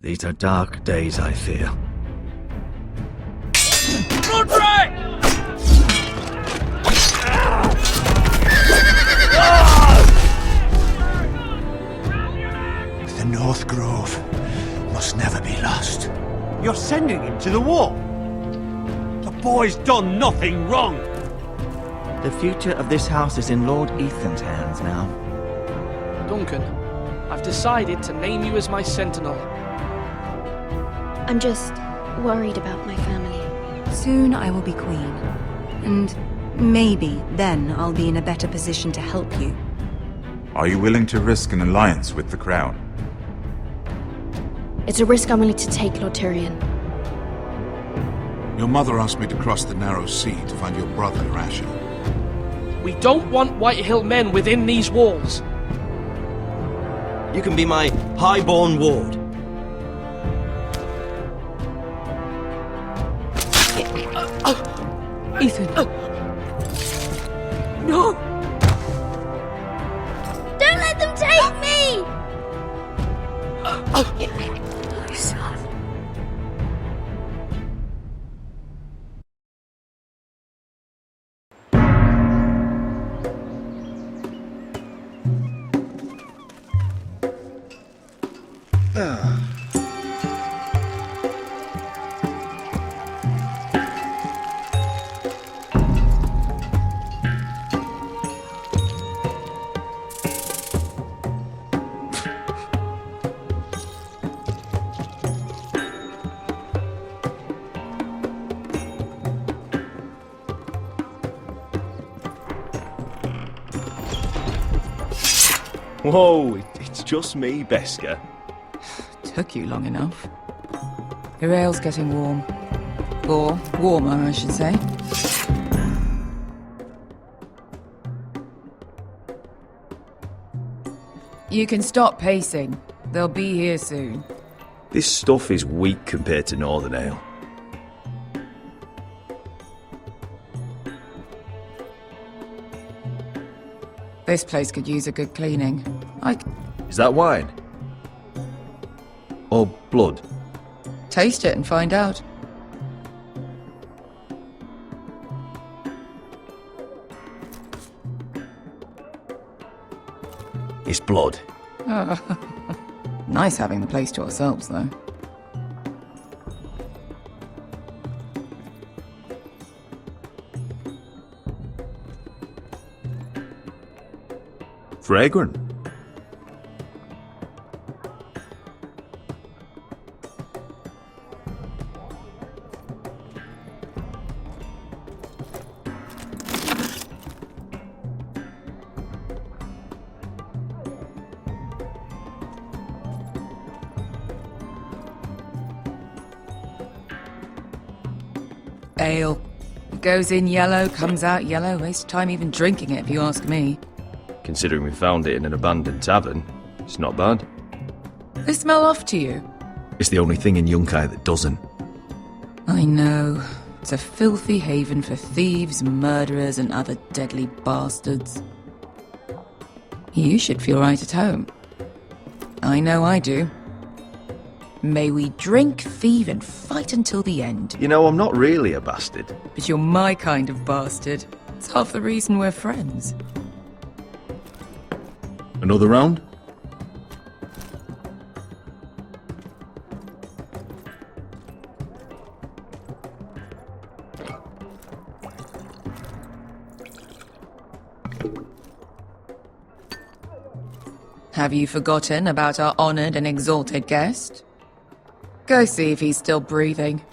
These are dark days, I fear. Roderick! The North Grove must never be lost. You're sending him to the war? The boy's done nothing wrong. The future of this house is in Lord Ethan's hands now. Duncan, I've decided to name you as my sentinel. I'm just worried about my family. Soon I will be queen. And maybe then I'll be in a better position to help you. Are you willing to risk an alliance with the Crown? It's a risk I'm willing to take, Lord Tyrion. Your mother asked me to cross the narrow sea to find your brother, Asher. We don't want Whitehill men within these walls. You can be my highborn ward. Ethan. No! Don't let them take me! My son. Whoa, it's just me, Beska. Took you long enough. Your ale's getting warm. Or warmer, I should say. You can stop pacing. They'll be here soon. This stuff is weak compared to Northern Ale. This place could use a good cleaning. Is that wine? Or blood? Taste it and find out. It's blood. Nice having the place to ourselves, though. Fragrant. Ale. Goes in yellow, comes out yellow. Waste time even drinking it, if you ask me. Considering we found it in an abandoned tavern, it's not bad. They smell off to you. It's the only thing in Yunkai that doesn't. I know. It's a filthy haven for thieves, murderers, and other deadly bastards. You should feel right at home. I know I do. May we drink, thieve, and fight until the end. You know, I'm not really a bastard. But you're my kind of bastard. It's half the reason we're friends. Another round? Have you forgotten about our honored and exalted guest? Go see if he's still breathing.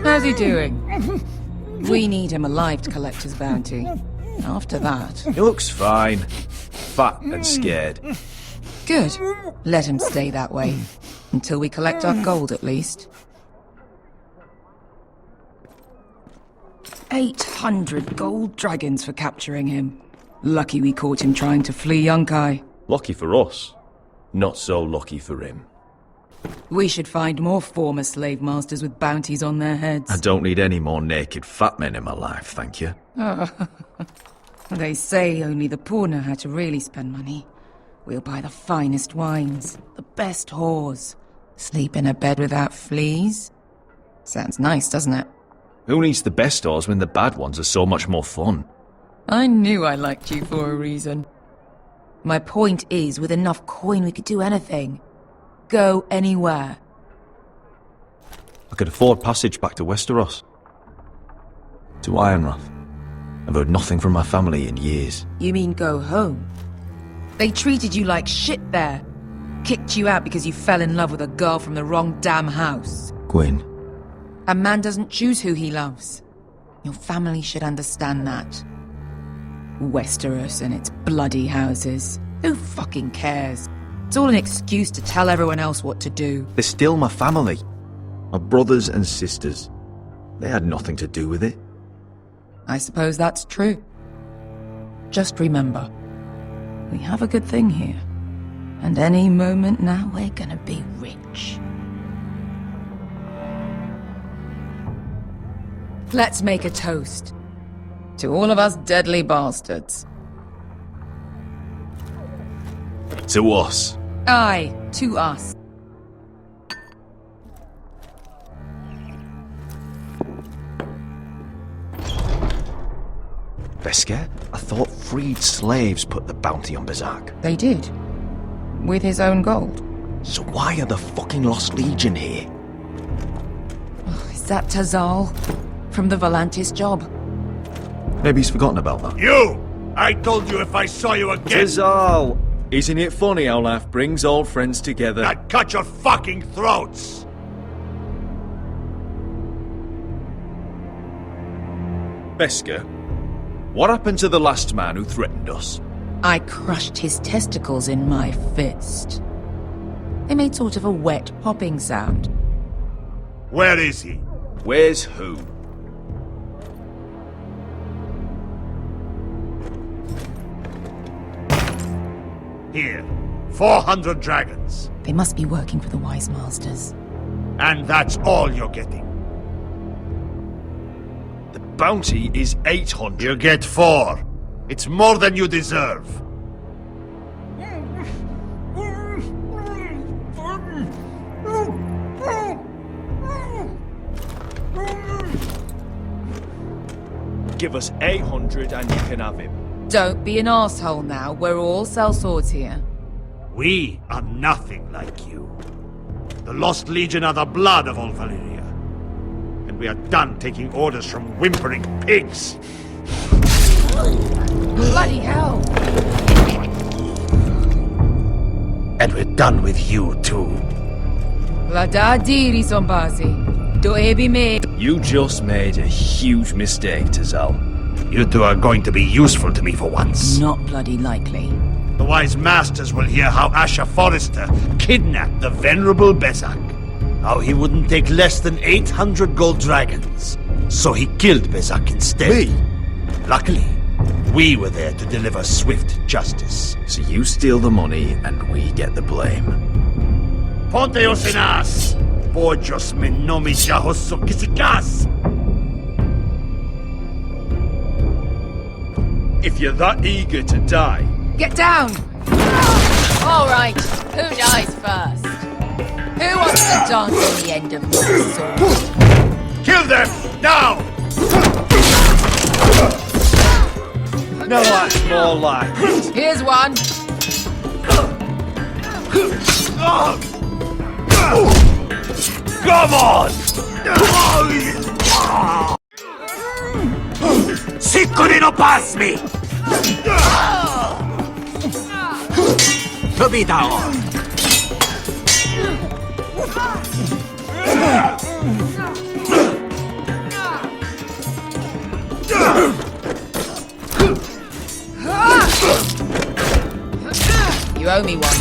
How's he doing? We need him alive to collect his bounty. After that... He looks fine. Fat and scared. Good. Let him stay that way. Until we collect our gold, at least. 800 gold dragons for capturing him. Lucky we caught him trying to flee Yunkai. Lucky for us. Not so lucky for him. We should find more former slave masters with bounties on their heads. I don't need any more naked fat men in my life, thank you. They say only the poor know how to really spend money. We'll buy the finest wines, the best whores, sleep in a bed without fleas. Sounds nice, doesn't it? Who needs the best stores when the bad ones are so much more fun? I knew I liked you for a reason. My point is, with enough coin we could do anything. Go anywhere. I could afford passage back to Westeros. To Ironrath. I've heard nothing from my family in years. You mean go home? They treated you like shit there. Kicked you out because you fell in love with a girl from the wrong damn house. Gwyn. A man doesn't choose who he loves. Your family should understand that. Westeros and its bloody houses. Who fucking cares? It's all an excuse to tell everyone else what to do. They're still my family. My brothers and sisters. They had nothing to do with it. I suppose that's true. Just remember, we have a good thing here. And any moment now we're gonna be rich. Let's make a toast. To all of us deadly bastards. To us. Aye, to us. Beskar? I thought freed slaves put the bounty on Berserk. They did. With his own gold. So why are the fucking Lost Legion here? Is that Tazal? From the Volantis job? Maybe he's forgotten about that. You! I told you if I saw you again... Tizal! Isn't it funny how life brings old friends together? I'd cut your fucking throats! Beskar, what happened to the last man who threatened us? I crushed his testicles in my fist. They made sort of a wet popping sound. Where is he? Where's who? Here. 400 dragons. They must be working for the Wise Masters. And that's all you're getting. The bounty is 800. You get 4. It's more than you deserve. Give us 800 and you can have him. Don't be an asshole now. We're all sellswords here. We are nothing like you. The Lost Legion are the blood of all Valyria. And we are done taking orders from whimpering pigs. Bloody hell! And we're done with you too. La da diri sombazi. Do ebi me. You just made a huge mistake, Tazal. You two are going to be useful to me for once. Not bloody likely. The Wise Masters will hear how Asher Forrester kidnapped the venerable Besak. How he wouldn't take less than 800 gold dragons. So he killed Besak instead. Me? Luckily, we were there to deliver swift justice. So you steal the money and we get the blame. Ponteos en as! Pojos me nomi jahosso kisikas! If you're that eager to die... Get down! All right, who dies first? Who wants to dance on the end of my sword? Kill them! Now! No, that's more like it. Here's one. Come on! Siccone no pasmi! Tobitao! You owe me one.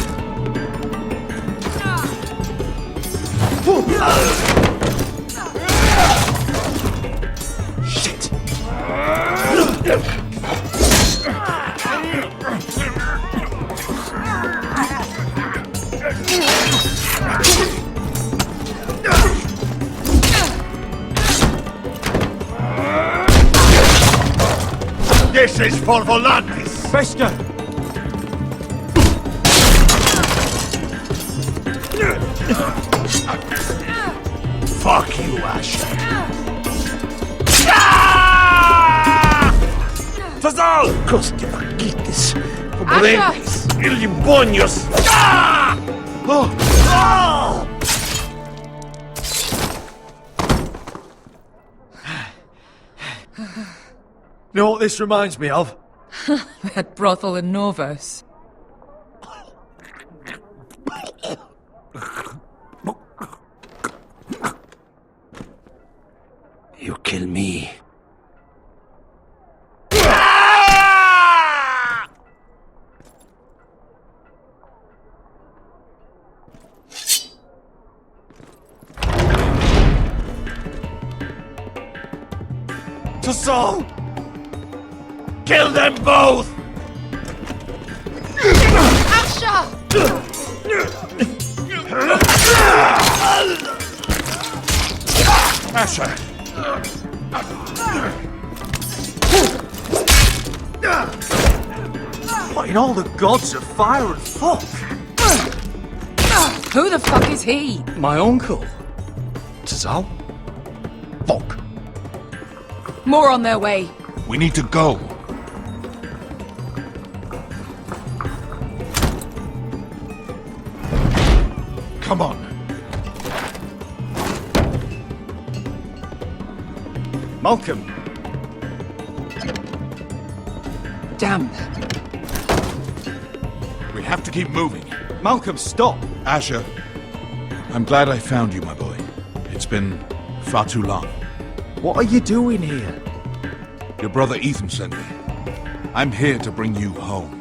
Shit! This is for Volantis! Bester! Fuck you, Ash. Fazal! Coste vaquites, pobrenis, ilimbonios. You know what this reminds me of? That brothel in Norvos. You kill me. Tassal! Kill them both! Asher! What in all the gods of fire and fuck? Who the fuck is he? My uncle. Tassal? Fuck. More on their way. We need to go. Come on. Malcolm. Damn. We have to keep moving. Malcolm, stop! Asher, I'm glad I found you, my boy. It's been far too long. What are you doing here? Your brother Ethan sent me. I'm here to bring you home.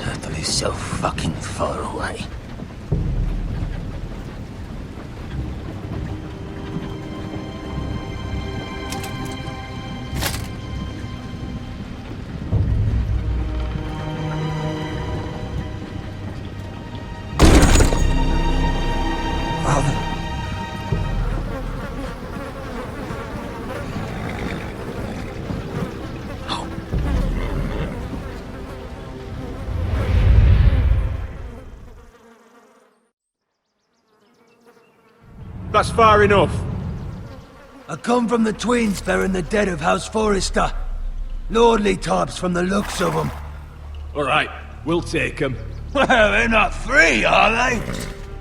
Turtle is so fucking far away. That's far enough. I come from the twins bearing the dead of House Forrester. Lordly types from the looks of them. All right, we'll take them. Well, they're not free, are they?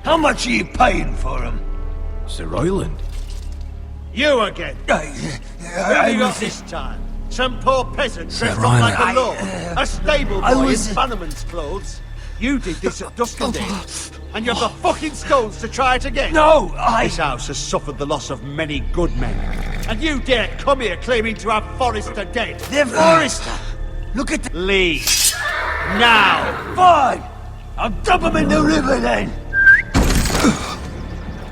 How much are you paying for them? Sir Royland. You again. Who have you got this time? Some poor peasant dressed up like a lord, a stable boy in bannerman's clothes. You did this at Duskendale, and you've the fucking stones to try it again. No, This house has suffered the loss of many good men, and you dare come here claiming to have Forrester dead. They're Forrester. Look at the... Leave. Now. Fine. I'll dump them in the river then.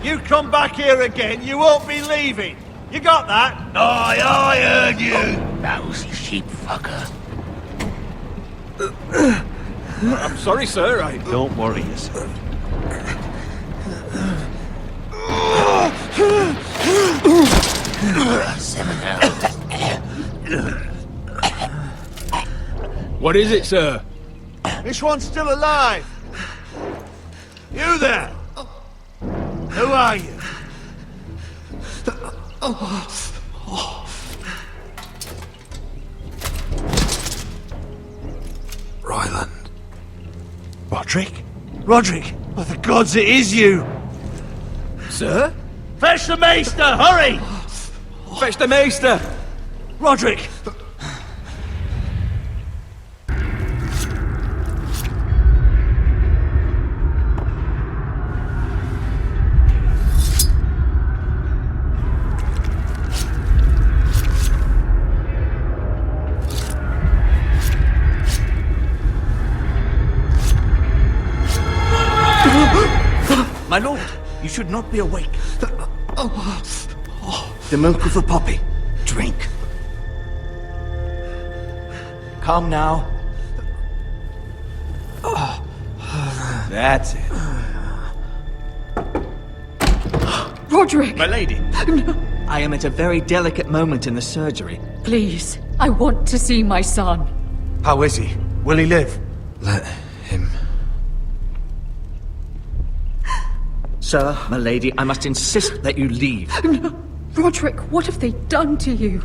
You come back here again, you won't be leaving. You got that? Aye, I heard you. Lousy sheep fucker. I'm sorry, sir. Don't worry yourself. What is it, sir? This one's still alive. You there? Who are you? Royland. Roderick? Roderick! By the gods, it is you! Sir? Fetch the maester, hurry! Fetch the maester! Roderick! My lord, you should not be awake. The milk of the poppy. Drink. Calm now. That's it. Roderick! My lady. No. I am at a very delicate moment in the surgery. Please, I want to see my son. How is he? Will he live? Let him. Sir, my lady, I must insist that you leave. No. Roderick, what have they done to you?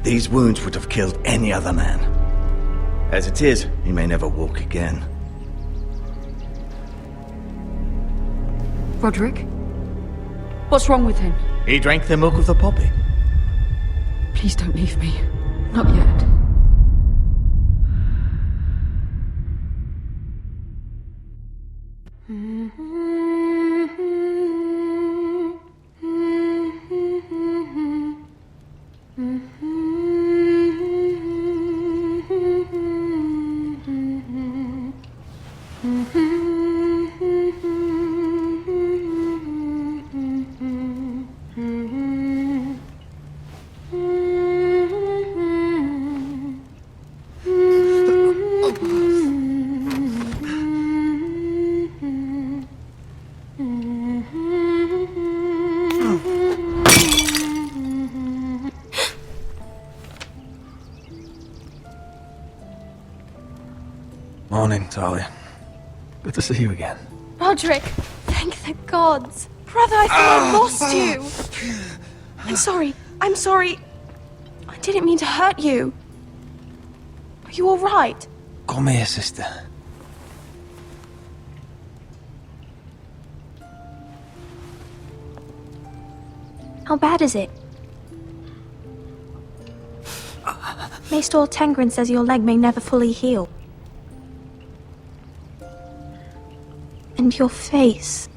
These wounds would have killed any other man. As it is, he may never walk again. Roderick? What's wrong with him? He drank the milk of the poppy. Please don't leave me. Not yet. Morning, Talia. Good to see you again. Roderick, thank the gods. Brother, I thought I lost you. I'm sorry. I didn't mean to hurt you. Are you all right? Come here, sister. How bad is it? Maester Tengrin says your leg may never fully heal. And your face.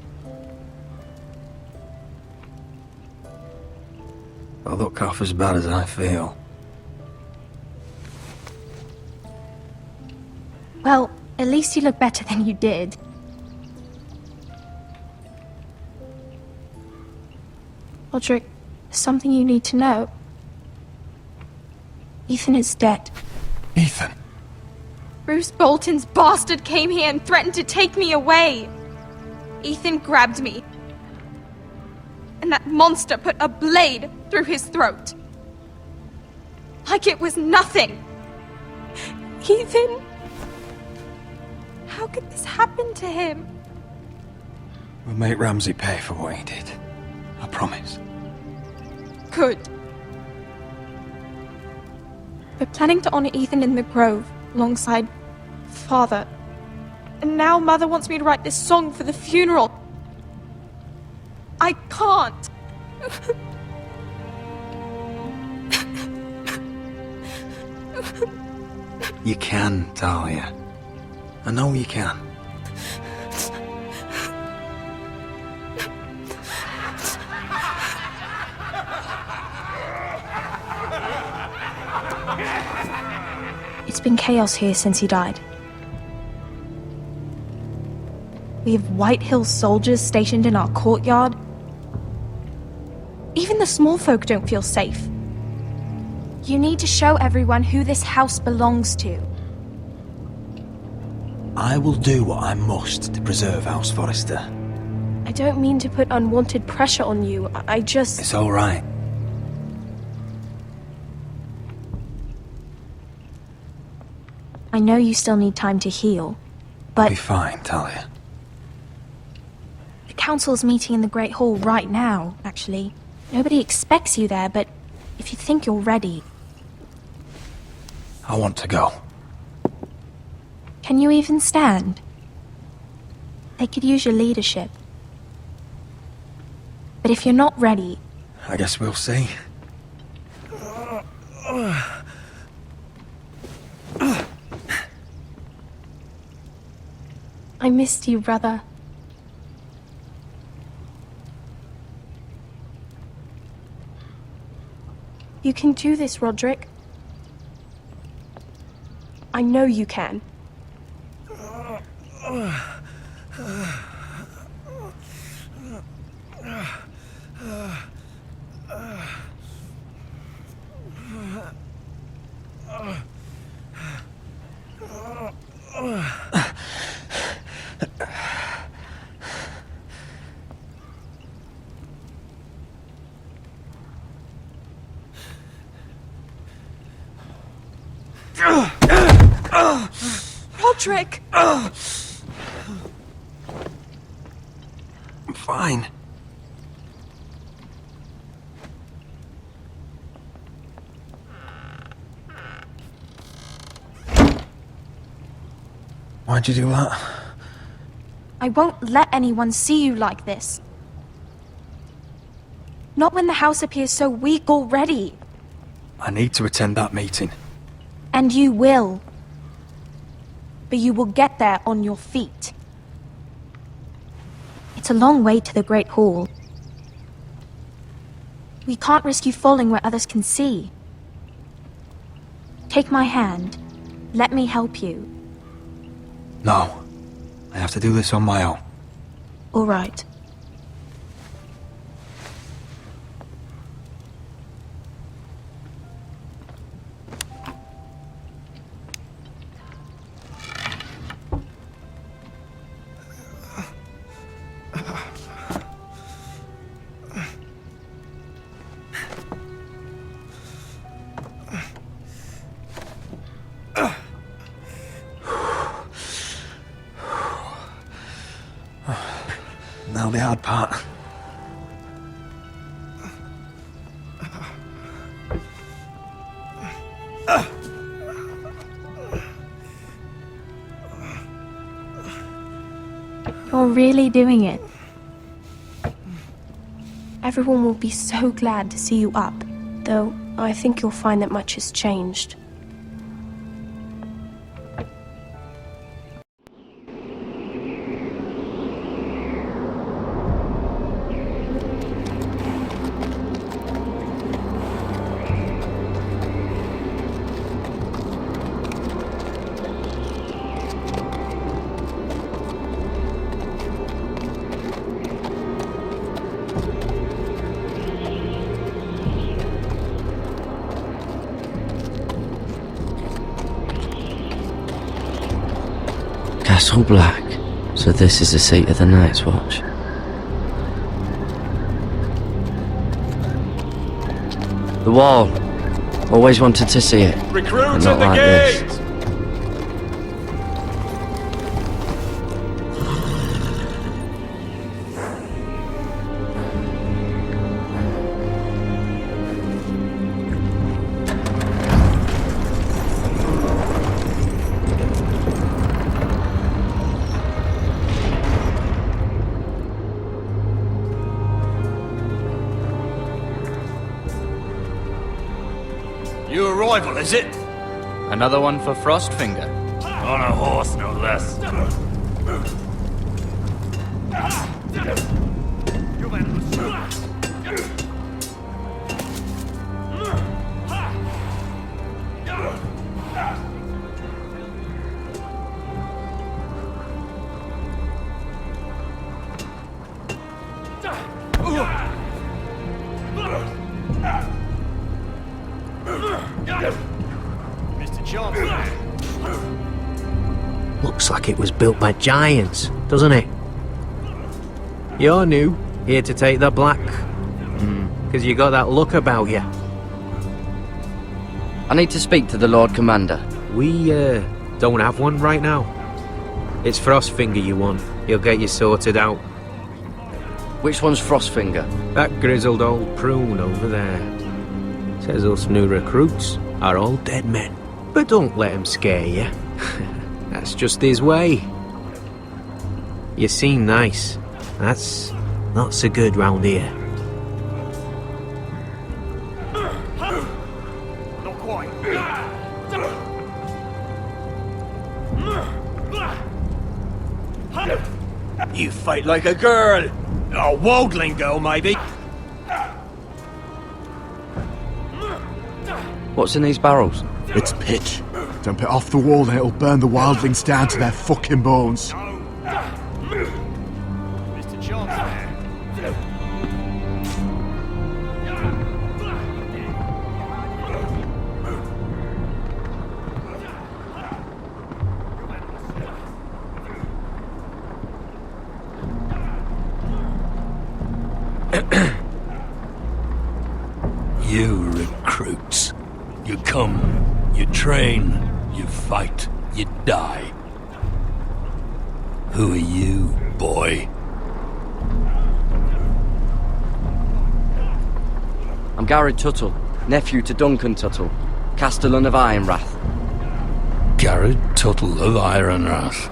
I look half as bad as I feel. Well, at least you look better than you did. Roderick, there's something you need to know. Ethan is dead. Ethan? Bruce Bolton's bastard came here and threatened to take me away. Ethan grabbed me. And that monster put a blade through his throat. Like it was nothing. Ethan? How could this happen to him? We'll make Ramsay pay for what he did. I promise. Good. We're planning to honor Ethan in the Grove, alongside Father. And now Mother wants me to write this song for the funeral. I can't. You can, Talia. I know you can. It's been chaos here since he died. We have White Hill soldiers stationed in our courtyard. Even the small folk don't feel safe. You need to show everyone who this house belongs to. I will do what I must to preserve House Forrester. I don't mean to put unwanted pressure on you. I just... It's all right. I know you still need time to heal, but... Be fine, Talia. The council's meeting in the Great Hall right now, actually. Nobody expects you there, but if you think you're ready... I want to go. Can you even stand? They could use your leadership. But if you're not ready... I guess we'll see. I missed you, brother. You can do this, Roderick. I know you can. Roderick! I'm fine. Why'd you do that? I won't let anyone see you like this. Not when the house appears so weak already. I need to attend that meeting. And you will. But you will get there on your feet. It's a long way to the Great Hall. We can't risk you falling where others can see. Take my hand. Let me help you. No. I have to do this on my own. All right. Now the hard part. You're really doing it. Everyone will be so glad to see you up, though I think you'll find that much has changed. Castle Black. So this is the seat of the Night's Watch. The wall. Always wanted to see it. Recruits but at not the like gate! this. New arrival, is it? Another one for Frostfinger. On a horse, no less. Mr. Chancellor. Looks like it was built by giants, doesn't it? You're new, here to take the black. Because you got that look about you. I need to speak to the Lord Commander. We, don't have one right now. It's Frostfinger you want. He'll get you sorted out. Which one's Frostfinger? That grizzled old prune over there. Says us new recruits are all dead men. But don't let him scare you. That's just his way. You seem nice. That's not so good round here. Not quite. You fight like a girl. A wildling girl, maybe. What's in these barrels? It's pitch. Dump it off the wall and it'll burn the wildlings down to their fucking bones. Mr. Chancellor. You recruits. You come, you train, you fight, you die. Who are you, boy? I'm Garrett Tuttle, nephew to Duncan Tuttle, Castellan of Ironrath. Garrett Tuttle of Ironrath.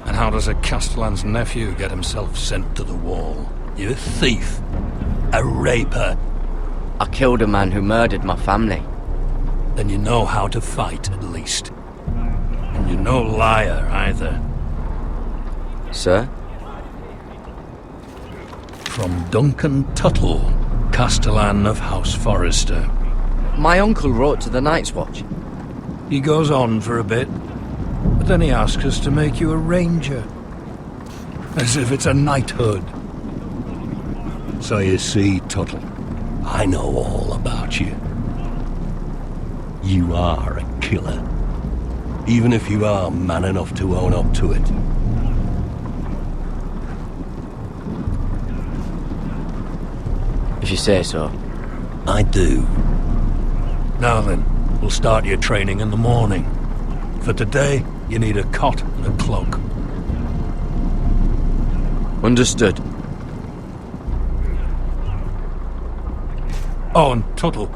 And how does a Castellan's nephew get himself sent to the wall? You a thief? A raper? I killed a man who murdered my family. Then you know how to fight, at least. And you're no liar, either. Sir? From Duncan Tuttle, Castellan of House Forrester. My uncle wrote to the Night's Watch. He goes on for a bit, but then he asks us to make you a ranger. As if it's a knighthood. So you see, Tuttle, I know all about you. You are a killer. Even if you are man enough to own up to it. If you say so. I do. Now then, we'll start your training in the morning. For today, you need a cot and a cloak. Understood. Oh, and Tuttle.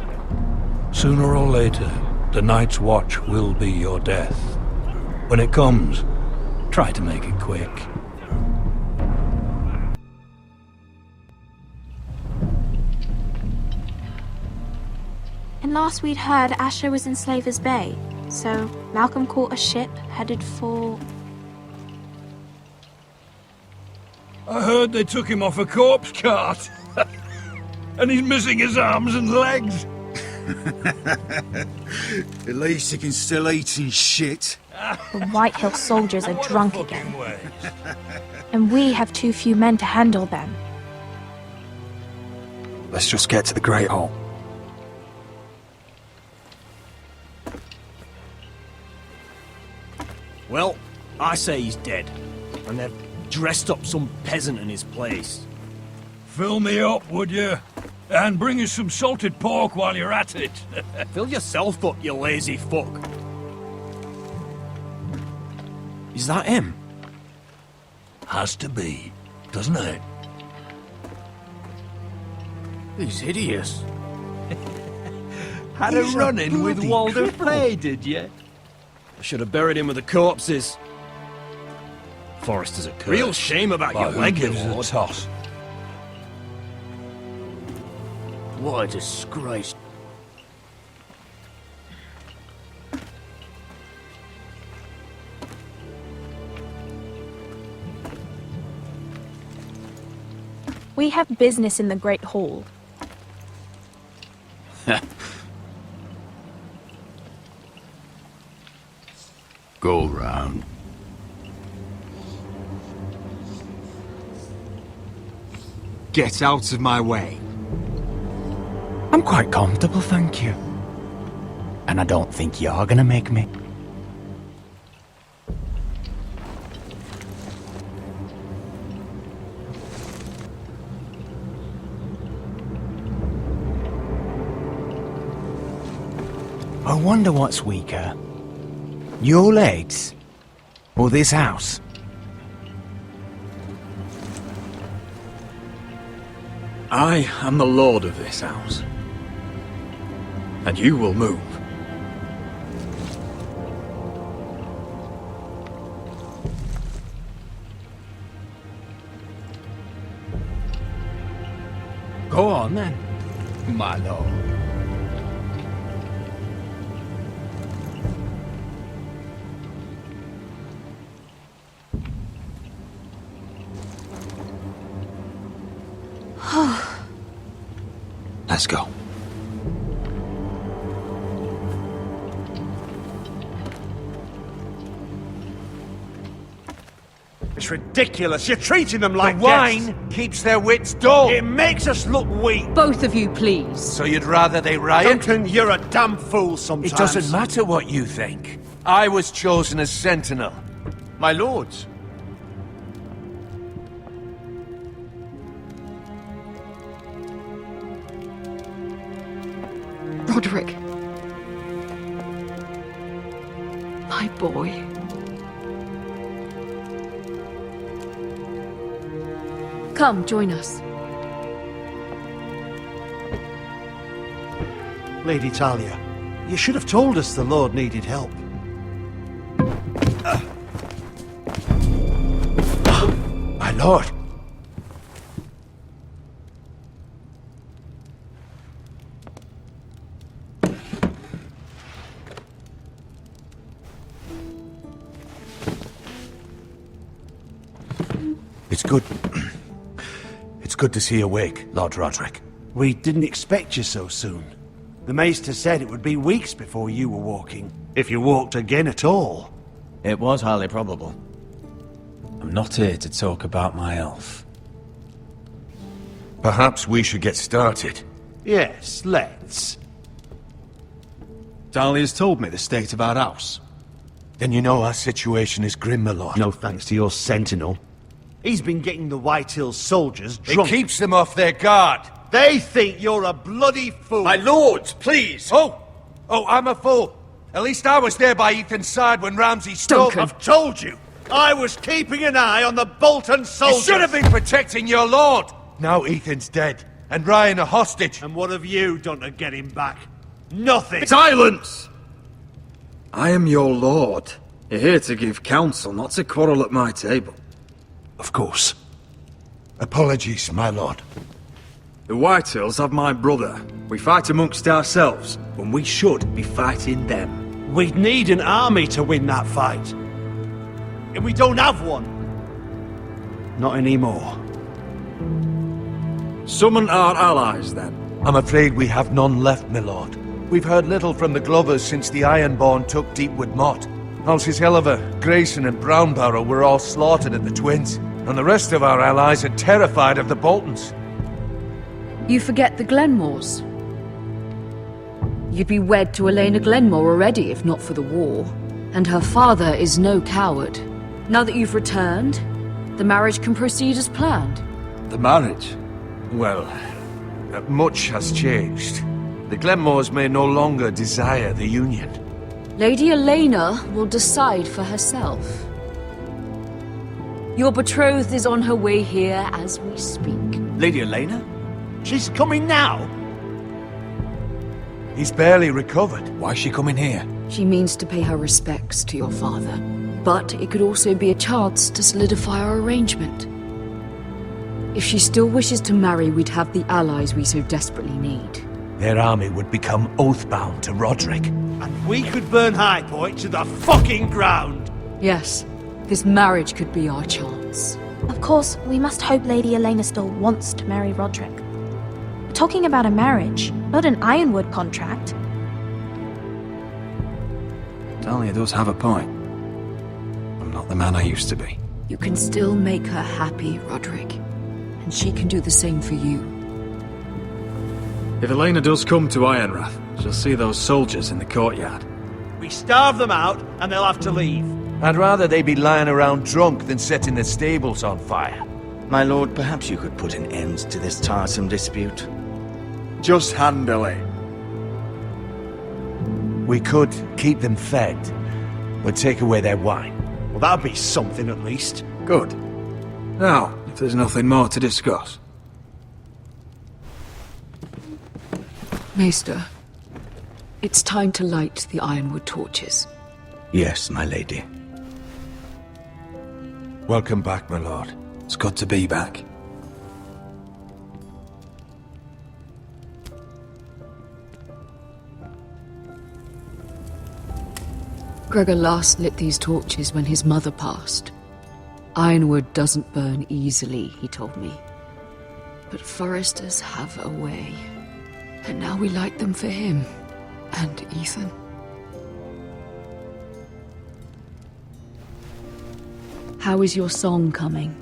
Sooner or later, the Night's Watch will be your death. When it comes, try to make it quick. And last we'd heard Asher was in Slaver's Bay, so Malcolm caught a ship headed for... I heard they took him off a corpse cart. And he's missing his arms and legs. At least he can still eat his shit. The White Hill soldiers are drunk again. And we have too few men to handle them. Let's just get to the Great Hall. Well, I say he's dead. And they've dressed up some peasant in his place. Fill me up, would you? And bring us some salted pork while you're at it. Fill yourself up, you lazy fuck. Is that him? Has to be, doesn't it? He's hideous. Had a run-in with Walder Play, did you? I should have buried him with the corpses. Forrester's a curse. Real shame about your leg, gives it Lord. a toss. What a disgrace. We have business in the Great Hall. Go round. Get out of my way. I'm quite comfortable, thank you. And I don't think you're gonna make me. I wonder what's weaker. Your legs? Or this house? I am the lord of this house. And you will move. Go on then, my lord. Let's go. It's ridiculous. You're treating them like the wine keeps their wits dull. It makes us look weak. Both of you, please. So you'd rather they riot? Duncan, you're a damn fool sometimes. It doesn't matter what you think. I was chosen as sentinel. My lords. Roderick. My boy. Come, join us. Lady Talia, you should have told us the Lord needed help. My lord. It's good. It's good to see you awake, Lord Roderick. We didn't expect you so soon. The Maester said it would be weeks before you were walking, if you walked again at all. It was highly probable. I'm not here to talk about my elf. Perhaps we should get started. Yes, let's. Dahlia's told me the state of our house. Then you know our situation is grim, my lord. No thanks to your sentinel. He's been getting the White Hills soldiers drunk. It keeps them off their guard. They think you're a bloody fool. My lords, please! Oh, I'm a fool. At least I was there by Ethan's side when Ramsay stole... I've told you. I was keeping an eye on the Bolton soldiers. You should have been protecting your lord. Now Ethan's dead, and Ryan a hostage. And what have you done to get him back? Nothing. Silence! I am your lord. You're here to give counsel, not to quarrel at my table. Of course. Apologies, my lord. The Whitehills have my brother. We fight amongst ourselves, when we should be fighting them. We'd need an army to win that fight. And we don't have one. Not anymore. Summon our allies, then. I'm afraid we have none left, my lord. We've heard little from the Glovers since the Ironborn took Deepwood Motte. Halsey's Helliver, Grayson and Brownbarrow were all slaughtered at the Twins, and the rest of our allies are terrified of the Boltons. You forget the Glenmores. You'd be wed to Elena Glenmore already if not for the war. And her father is no coward. Now that you've returned, the marriage can proceed as planned. The marriage? Well, much has changed. The Glenmores may no longer desire the union. Lady Elena will decide for herself. Your betrothed is on her way here as we speak. Lady Elena? She's coming now. He's barely recovered. Why's she coming here? She means to pay her respects to your father. But it could also be a chance to solidify our arrangement. If she still wishes to marry, we'd have the allies we so desperately need. Their army would become oathbound to Roderick. And we could burn High Point to the fucking ground. Yes, this marriage could be our chance. Of course, we must hope Lady Elena still wants to marry Roderick. We're talking about a marriage, not an Ironwood contract. Talia does have a point. I'm not the man I used to be. You can still make her happy, Roderick. And she can do the same for you. If Elena does come to Ironrath, she'll see those soldiers in the courtyard. We starve them out, and they'll have to leave. I'd rather they be lying around drunk than setting the stables on fire. My lord, perhaps you could put an end to this tiresome dispute. Just handle it. We could keep them fed, but take away their wine. Well, that'd be something at least. Good. Now, if there's nothing more to discuss. Maester, it's time to light the Ironwood torches. Yes, my lady. Welcome back, my lord. It's good to be back. Gregor last lit these torches when his mother passed. Ironwood doesn't burn easily, he told me. But foresters have a way. And now we light them for him. And Ethan. How is your song coming?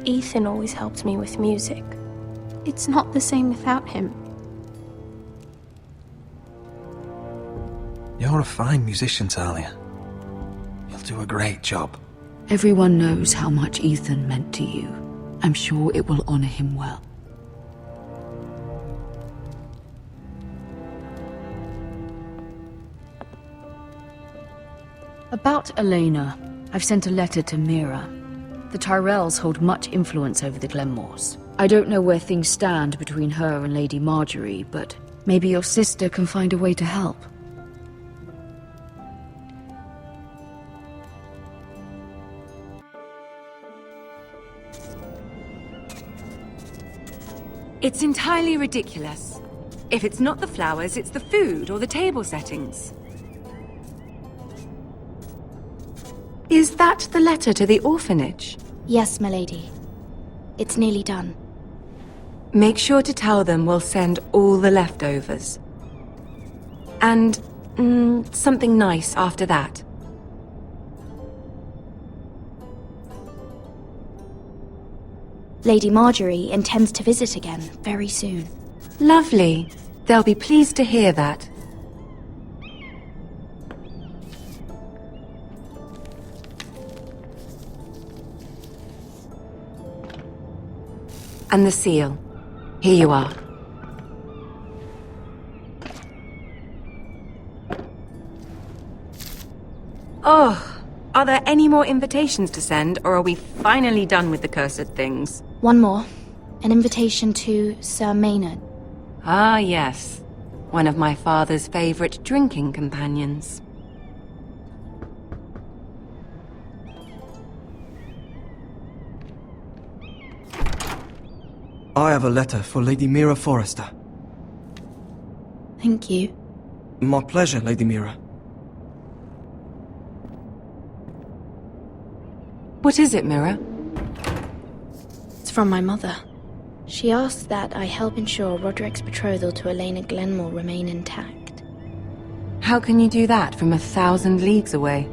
Ethan always helps me with music. It's not the same without him. You're a fine musician, Talia. You'll do a great job. Everyone knows how much Ethan meant to you. I'm sure it will honor him well. About Elena, I've sent a letter to Mira. The Tyrells hold much influence over the Glenmores. I don't know where things stand between her and Lady Marjorie, but maybe your sister can find a way to help. It's entirely ridiculous. If it's not the flowers, it's the food or the table settings. Is that the letter to the orphanage? Yes, my lady. It's nearly done. Make sure to tell them we'll send all the leftovers. And, something nice after that. Lady Marjorie intends to visit again very soon. Lovely. They'll be pleased to hear that. And the seal. Here you are. Oh, are there any more invitations to send, or are we finally done with the cursed things? One more. An invitation to Sir Maynard. Ah, yes. One of my father's favorite drinking companions. I have a letter for Lady Mira Forrester. Thank you. My pleasure, Lady Mira. What is it, Mira? It's from my mother. She asks that I help ensure Roderick's betrothal to Elena Glenmore remain intact. How can you do that from 1,000 leagues away?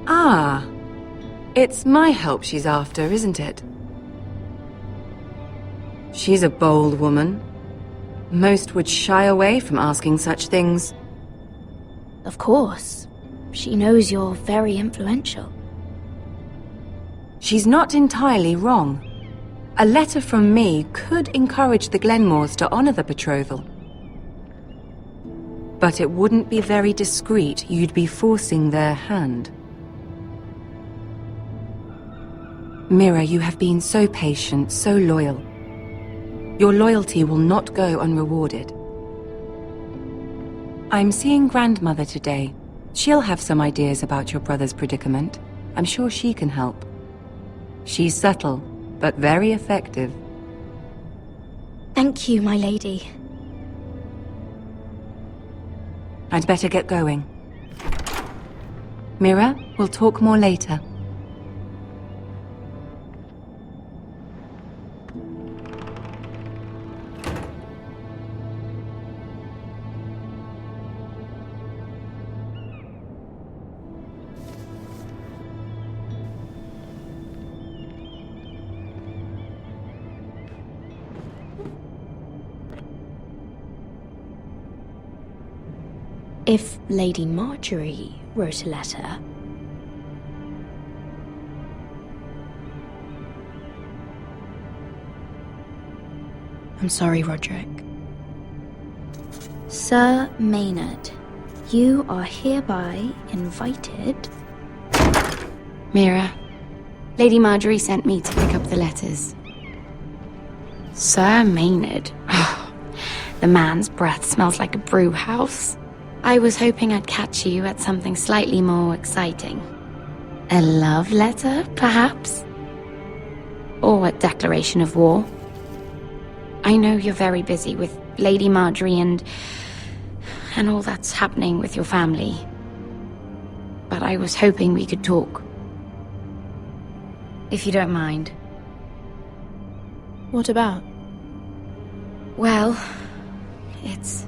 Ah, it's my help she's after, isn't it? She's a bold woman. Most would shy away from asking such things. Of course. She knows you're very influential. She's not entirely wrong. A letter from me could encourage the Glenmores to honor the betrothal. But it wouldn't be very discreet. You'd be forcing their hand. Mira, you have been so patient, so loyal. Your loyalty will not go unrewarded. I'm seeing Grandmother today. She'll have some ideas about your brother's predicament. I'm sure she can help. She's subtle, but very effective. Thank you, my lady. I'd better get going. Mira? We'll talk more later. If Lady Marjorie wrote a letter... I'm sorry, Roderick. Sir Maynard, you are hereby invited... Mira, Lady Marjorie sent me to pick up the letters. Sir Maynard? The man's breath smells like a brew house. I was hoping I'd catch you at something slightly more exciting. A love letter, perhaps? Or a declaration of war? I know you're very busy with Lady Marjorie and all that's happening with your family. But I was hoping we could talk. If you don't mind. What about? Well, it's...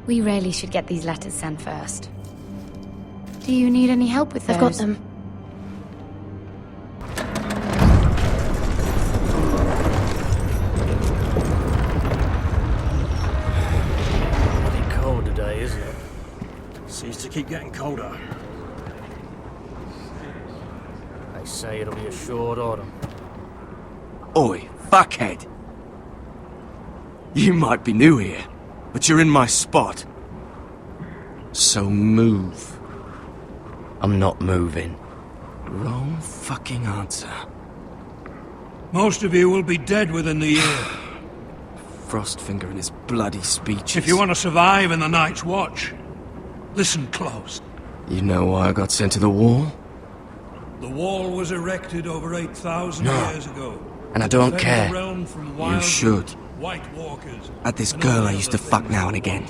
We really should get these letters sent first. Do you need any help with those? I've got them. Pretty cold today, isn't it? Seems to keep getting colder. They say it'll be a short autumn. Oi, fuckhead! You might be new here, but you're in my spot. So move. I'm not moving. Wrong fucking answer. Most of you will be dead within the year. Frostfinger and his bloody speeches. If you want to survive in the Night's Watch, listen close. You know why I got sent to the wall? The wall was erected over 8,000 years ago. And I don't Defend care. the realm from You wild should. White Walkers. I had this girl I used to fuck now and again.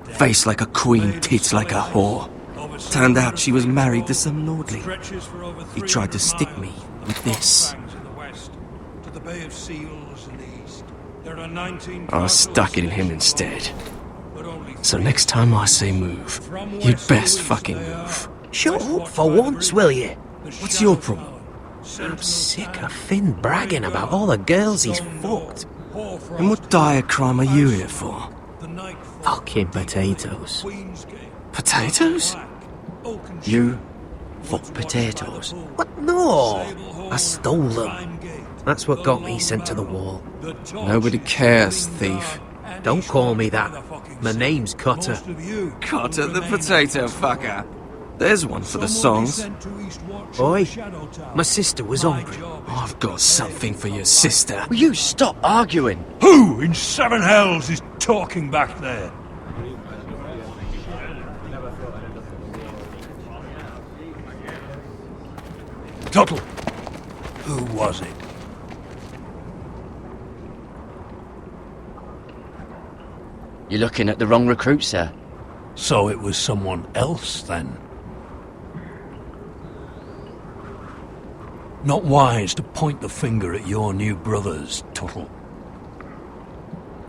Face like a queen, tits like a whore. Turned out she was married to some lordly. He tried to stick me with this. I stuck it in him instead. So next time I say move, you'd best fucking move. Shut up for once, will you? What's your problem? I'm sick of Finn bragging about all the girls he's fucked. And what dire crime are you here for? Fucking potatoes. Potatoes? You fuck potatoes? What? No! I stole them. That's what got me sent to the wall. Nobody cares, thief. Don't call me that. My name's Cutter. Cutter the potato fucker. There's one for the songs. Oi, my sister was hungry. I've got something for your sister. Will you stop arguing? Who in seven hells is talking back there? Tuttle. Who was it? You're looking at the wrong recruit, sir. So it was someone else, then? Not wise to point the finger at your new brothers, Tuttle.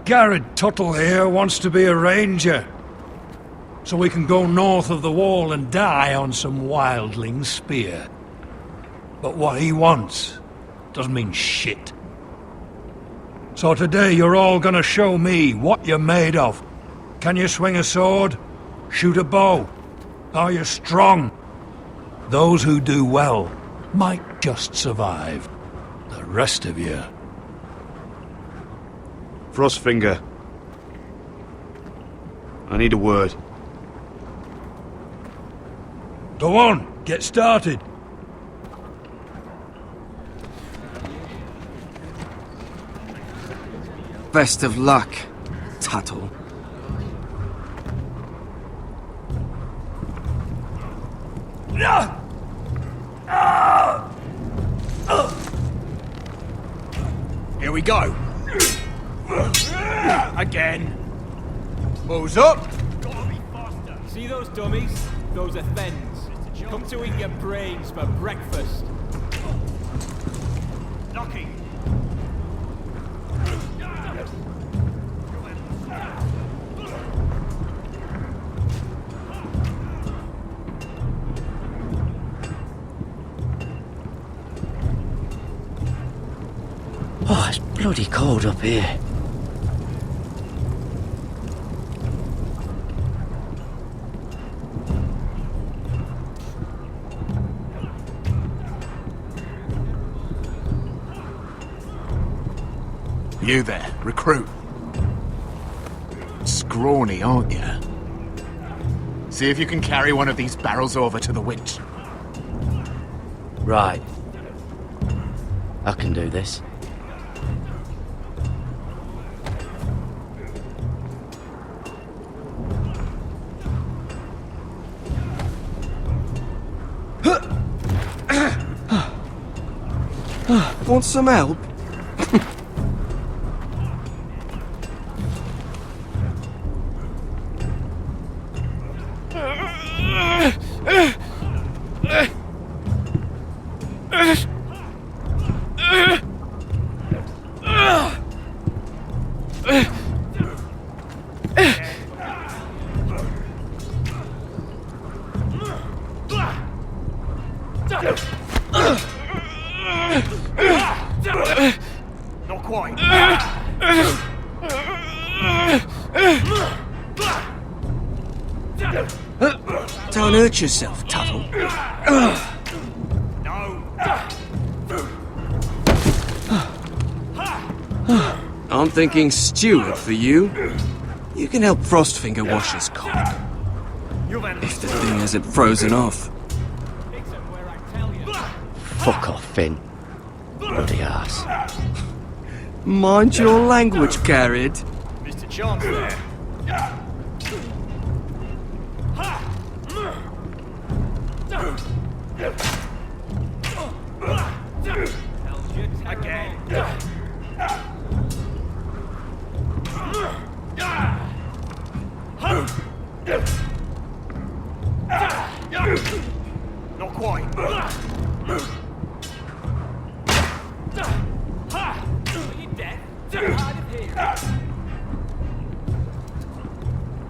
Garrett Tuttle here wants to be a ranger. So we can go north of the wall and die on some wildling spear. But what he wants doesn't mean shit. So today you're all gonna show me what you're made of. Can you swing a sword? Shoot a bow? Are you strong? Those who do well might just survive. The rest of you... Frostfinger. I need a word. Go on, get started. Best of luck, Tuttle. Here we go. Again. Balls up. See those dummies? Those are thens. Come to eat your brains for breakfast. Lucky. Oh, it's bloody cold up here. You there, recruit. Scrawny, aren't you? See if you can carry one of these barrels over to the winch. Right. I can do this. Want some help? Not quite. Don't hurt yourself, Tuttle. I'm thinking steward for you. You can help Frostfinger wash his cock. If the thing hasn't frozen off. Fuck off, Finn. Bloody ass. Mind your language, Garrett. Mr. Chance there. Again. Not quite.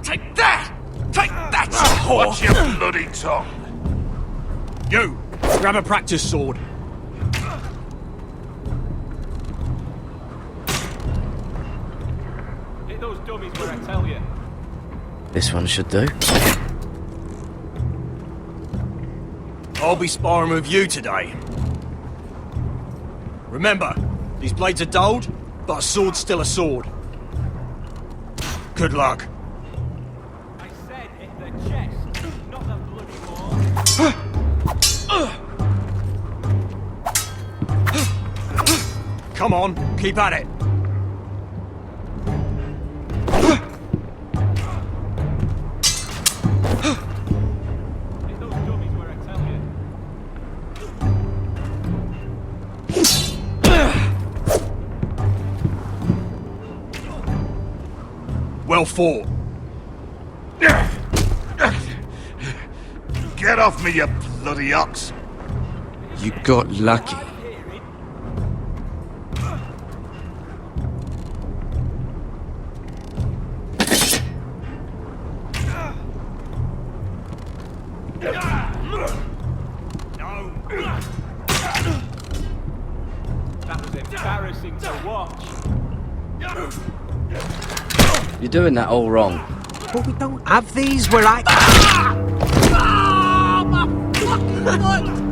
Take that! Take that, you whore! Watch your bloody tongue! You! Grab a practice sword. Hit those dummies where I tell you. This one should do. I'll be sparring with you today. Remember, these blades are dulled, but a sword's still a sword. Good luck. I said hit the chest, not the bloody wall. Come on, keep at it. Hit those dummies where I tell you. Well fought. Get off me, you bloody ox! You got lucky. That was embarrassing to watch. You're doing that all wrong. But we don't have these where I...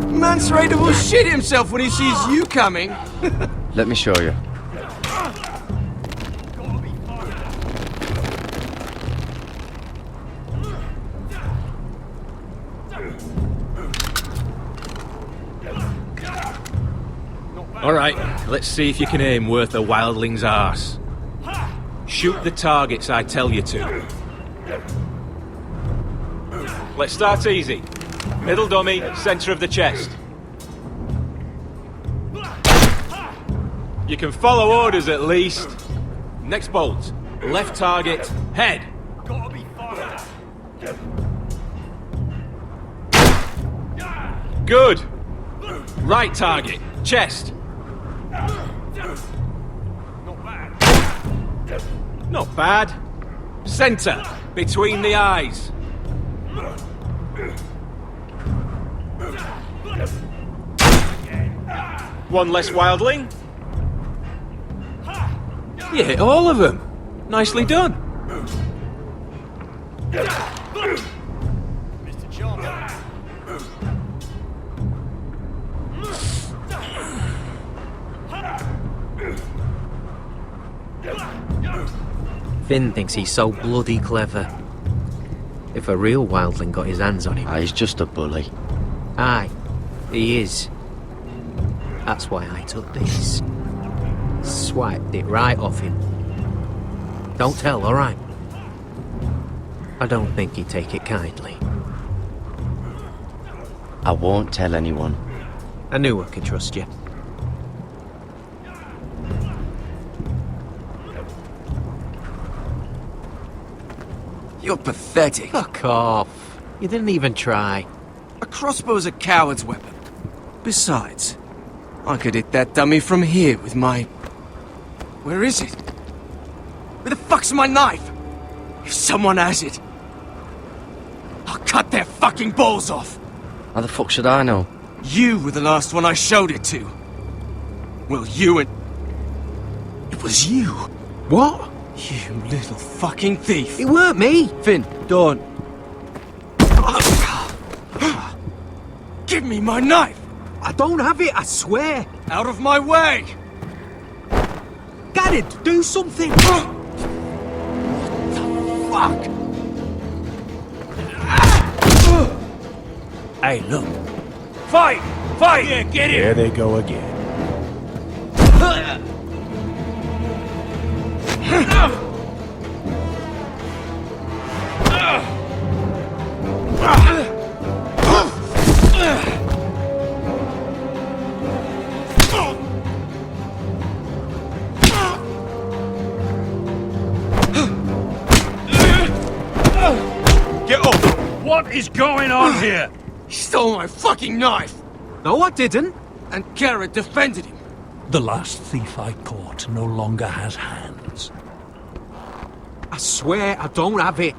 Man's Raider will shit himself when he sees you coming. Let me show you. Alright, let's see if you can aim worth a wildling's arse. Shoot the targets I tell you to. Let's start easy. Middle dummy, centre of the chest. You can follow orders at least. Next bolt. Left target, head. Gotta be fired. Good. Right target. Chest. Not bad. Center. Between the eyes. One less wildling. You hit all of them. Nicely done. Mr. John. Finn thinks he's so bloody clever. If a real wildling got his hands on him... He's just a bully. Aye, he is. That's why I took this. Swiped it right off him. Don't tell, alright? I don't think he'd take it kindly. I won't tell anyone. I knew I could trust you. You're pathetic. Fuck off. You didn't even try. A crossbow's a coward's weapon. Besides, I could hit that dummy from here with my... Where is it? Where the fuck's my knife? If someone has it, I'll cut their fucking balls off. How the fuck should I know? You were the last one I showed it to. Well, you and... It was you. What? You little fucking thief. It weren't me. Finn, don't. Give me my knife. I don't have it, I swear. Out of my way. Garrett, do something. What the fuck? Hey, look. Fight! Fight! Yeah, get it! There they go again. Get up! What is going on here? He stole my fucking knife! No, I didn't. And Garrett defended him. The last thief I caught no longer has hands. I swear I don't have it.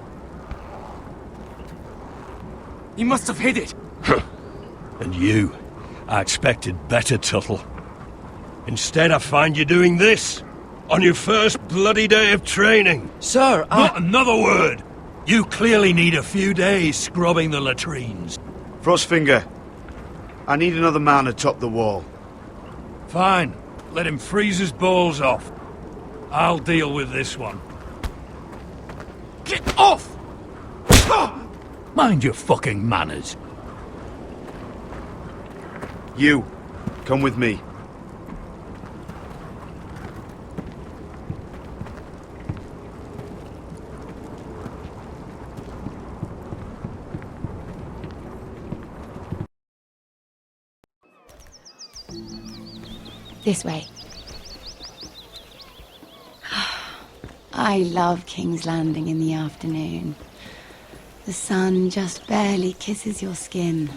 He must have hid it. And you? I expected better, Tuttle. Instead, I find you doing this. On your first bloody day of training. Sir, Not another word! You clearly need a few days scrubbing the latrines. Frostfinger, I need another man atop the wall. Fine. Let him freeze his balls off. I'll deal with this one. Get off! Mind your fucking manners. You, come with me. This way. I love King's Landing in the afternoon. The sun just barely kisses your skin.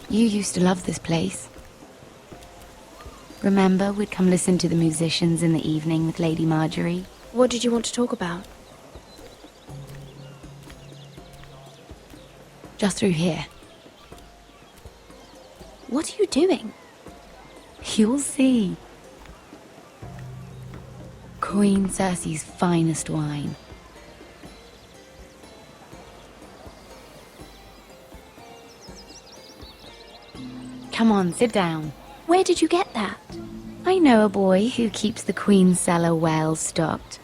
You used to love this place. Remember, we'd come listen to the musicians in the evening with Lady Marjorie? What did you want to talk about? Just through here. What are you doing? You'll see. Queen Cersei's finest wine. Come on, sit down. Where did you get that? I know a boy who keeps the Queen's cellar well stocked.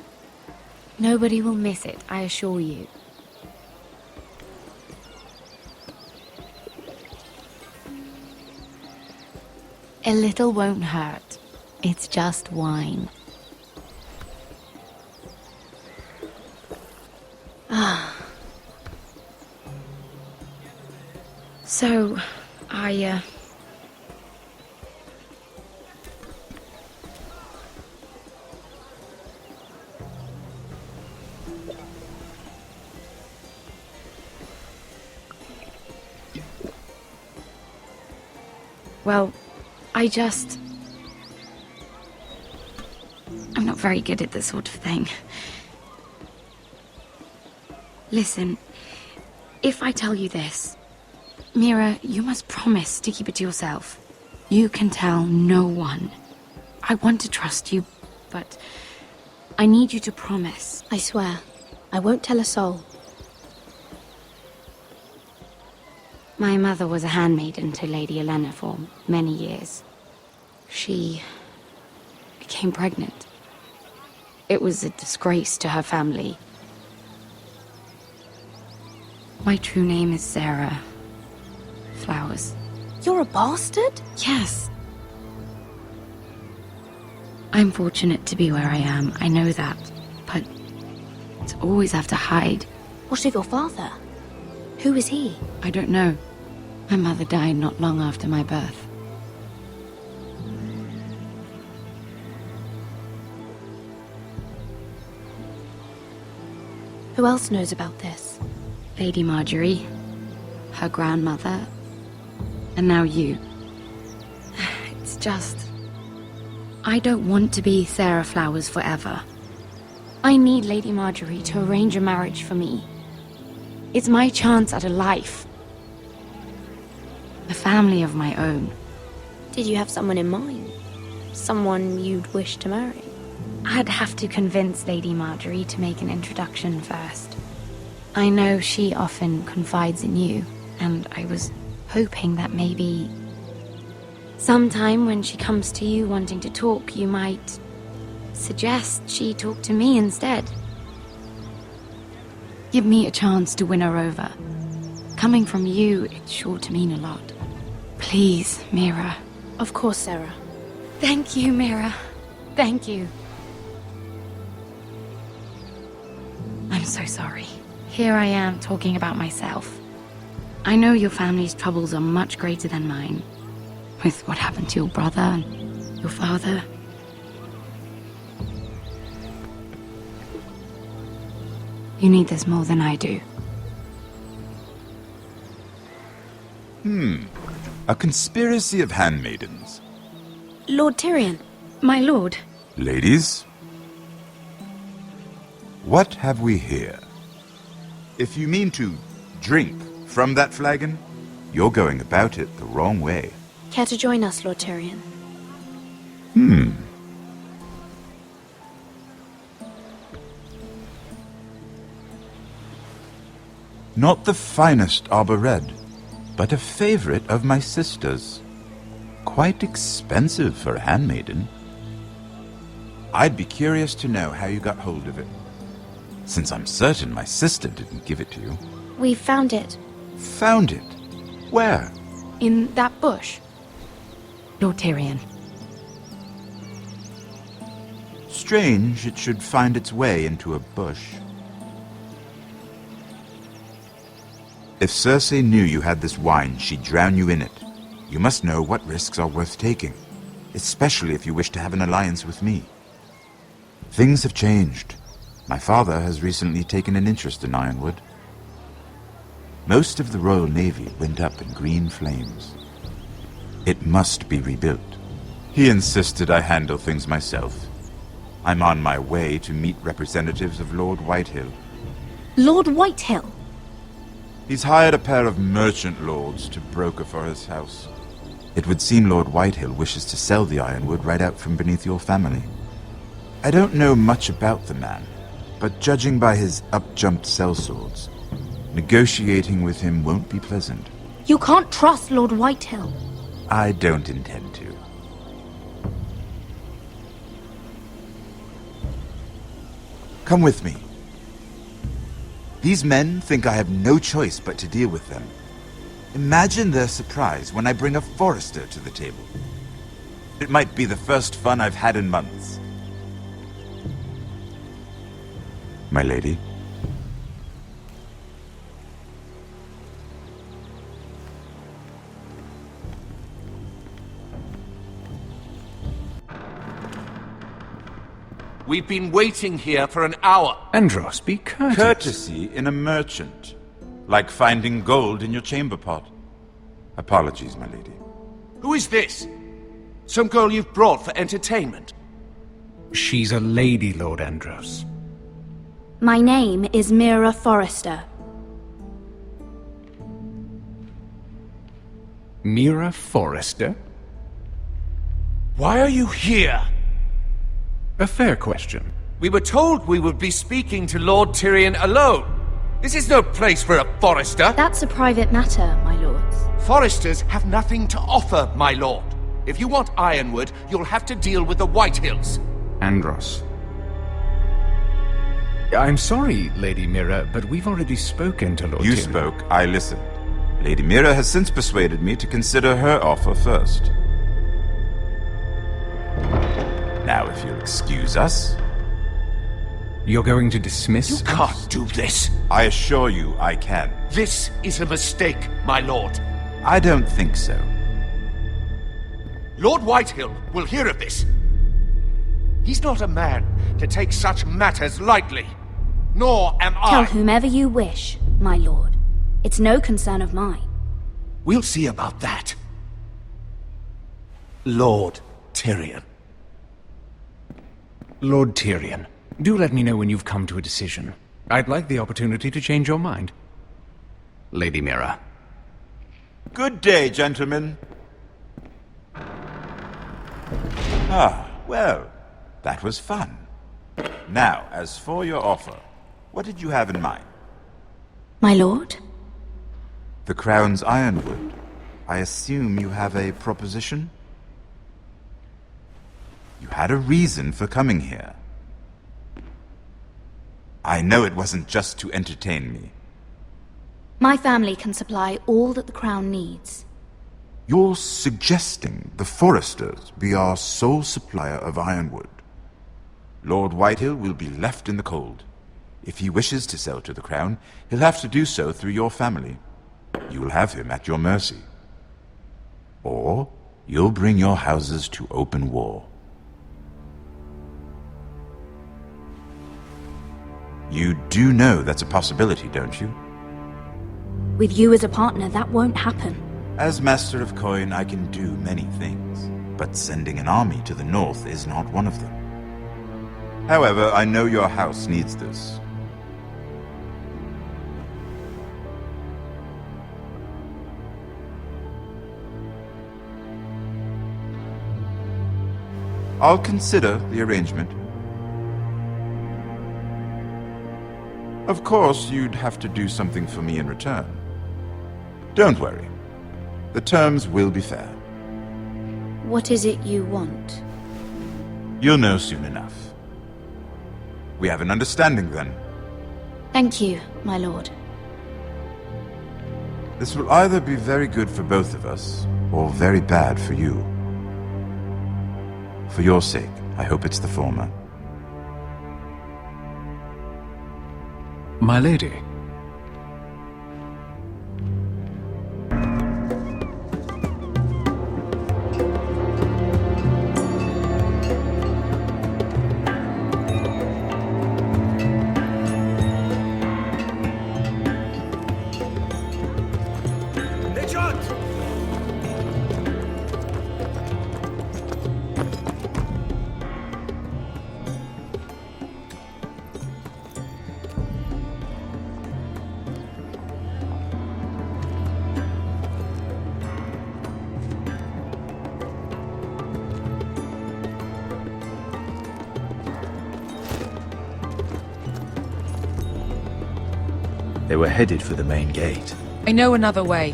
Nobody will miss it, I assure you. A little won't hurt. It's just wine. Ah. So, Well, I'm not very good at this sort of thing. Listen, if I tell you this, Mira, you must promise to keep it to yourself. You can tell no one. I want to trust you, but I need you to promise. I swear, I won't tell a soul. My mother was a handmaiden to Lady Elena for many years. She became pregnant. It was a disgrace to her family. My true name is Sarah Flowers. You're a bastard? Yes. I'm fortunate to be where I am, I know that. But to always have to hide. What of your father? Who is he? I don't know. My mother died not long after my birth. Who else knows about this? Lady Marjorie, her grandmother, and now you. It's just... I don't want to be Sarah Flowers forever. I need Lady Marjorie to arrange a marriage for me. It's my chance at a life. A family of my own. Did you have someone in mind? Someone you'd wish to marry? I'd have to convince Lady Marjorie to make an introduction first. I know she often confides in you, and I was hoping that maybe sometime when she comes to you wanting to talk, you might suggest she talk to me instead. Give me a chance to win her over. Coming from you, it's sure to mean a lot. Please, Mira. Of course, Sarah. Thank you, Mira. Thank you. I'm so sorry. Here I am talking about myself. I know your family's troubles are much greater than mine. With what happened to your brother and your father. You need this more than I do. A conspiracy of handmaidens. Lord Tyrion. My lord. Ladies, what have we here? If you mean to drink from that flagon, you're going about it the wrong way. Care to join us, Lord Tyrion? Not the finest arbor red, but a favorite of my sister's. Quite expensive for a handmaiden. I'd be curious to know how you got hold of it, since I'm certain my sister didn't give it to you. We found it. Found it? Where? In that bush. Lord Tyrion. Strange it should find its way into a bush. If Cersei knew you had this wine, she'd drown you in it. You must know what risks are worth taking, especially if you wish to have an alliance with me. Things have changed. My father has recently taken an interest in Ironwood. Most of the Royal Navy went up in green flames. It must be rebuilt. He insisted I handle things myself. I'm on my way to meet representatives of Lord Whitehill. Lord Whitehill? He's hired a pair of merchant lords to broker for his house. It would seem Lord Whitehill wishes to sell the Ironwood right out from beneath your family. I don't know much about the man, but judging by his up-jumped sellswords, negotiating with him won't be pleasant. You can't trust Lord Whitehill. I don't intend to. Come with me. These men think I have no choice but to deal with them. Imagine their surprise when I bring a forester to the table. It might be the first fun I've had in months. My lady? We've been waiting here for an hour. Andros, be courteous. Courtesy in a merchant. Like finding gold in your chamber pot. Apologies, my lady. Who is this? Some girl you've brought for entertainment? She's a lady, Lord Andros. My name is Mira Forrester. Mira Forrester? Why are you here? A fair question. We were told we would be speaking to Lord Tyrion alone. This is no place for a Forrester. That's a private matter, my lords. Forresters have nothing to offer, my lord. If you want Ironwood, you'll have to deal with the Whitehills. Andros. I'm sorry, Lady Mira, but we've already spoken to Lord You Tyrion. spoke, I listened. Lady Mira has since persuaded me to consider her offer first. Now, if you'll excuse us... You're going to dismiss You can't do this. I assure you I can. This is a mistake, my lord. I don't think so. Lord Whitehill will hear of this. He's not a man to take such matters lightly. Nor am I. Tell whomever you wish, my lord. It's no concern of mine. We'll see about that. Lord Tyrion. Lord Tyrion, do let me know when you've come to a decision. I'd like the opportunity to change your mind. Lady Mira. Good day, gentlemen. Ah, well, that was fun. Now, as for your offer, what did you have in mind? My lord? The Crown's Ironwood. I assume you have a proposition? You had a reason for coming here. I know it wasn't just to entertain me. My family can supply all that the Crown needs. You're suggesting the Foresters be our sole supplier of ironwood. Lord Whitehill will be left in the cold. If he wishes to sell to the Crown, he'll have to do so through your family. You'll have him at your mercy. Or you'll bring your houses to open war. You do know that's a possibility, don't you? With you as a partner, that won't happen. As Master of Coin, I can do many things, but sending an army to the north is not one of them. However, I know your house needs this. I'll consider the arrangement. Of course, you'd have to do something for me in return. Don't worry. The terms will be fair. What is it you want? You'll know soon enough. We have an understanding then. Thank you, my lord. This will either be very good for both of us, or very bad for you. For your sake, I hope it's the former. My lady. They were headed for the main gate. I know another way.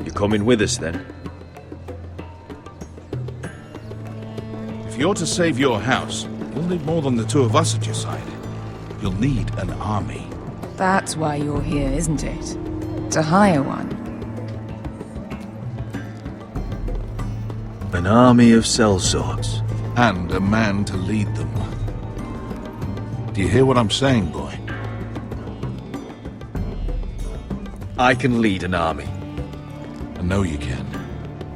You're coming with us, then? If you're to save your house, you'll need more than the two of us at your side. You'll need an army. That's why you're here, isn't it? To hire one. An army of sellswords. And a man to lead them. Do you hear what I'm saying, boy? I can lead an army. I know you can.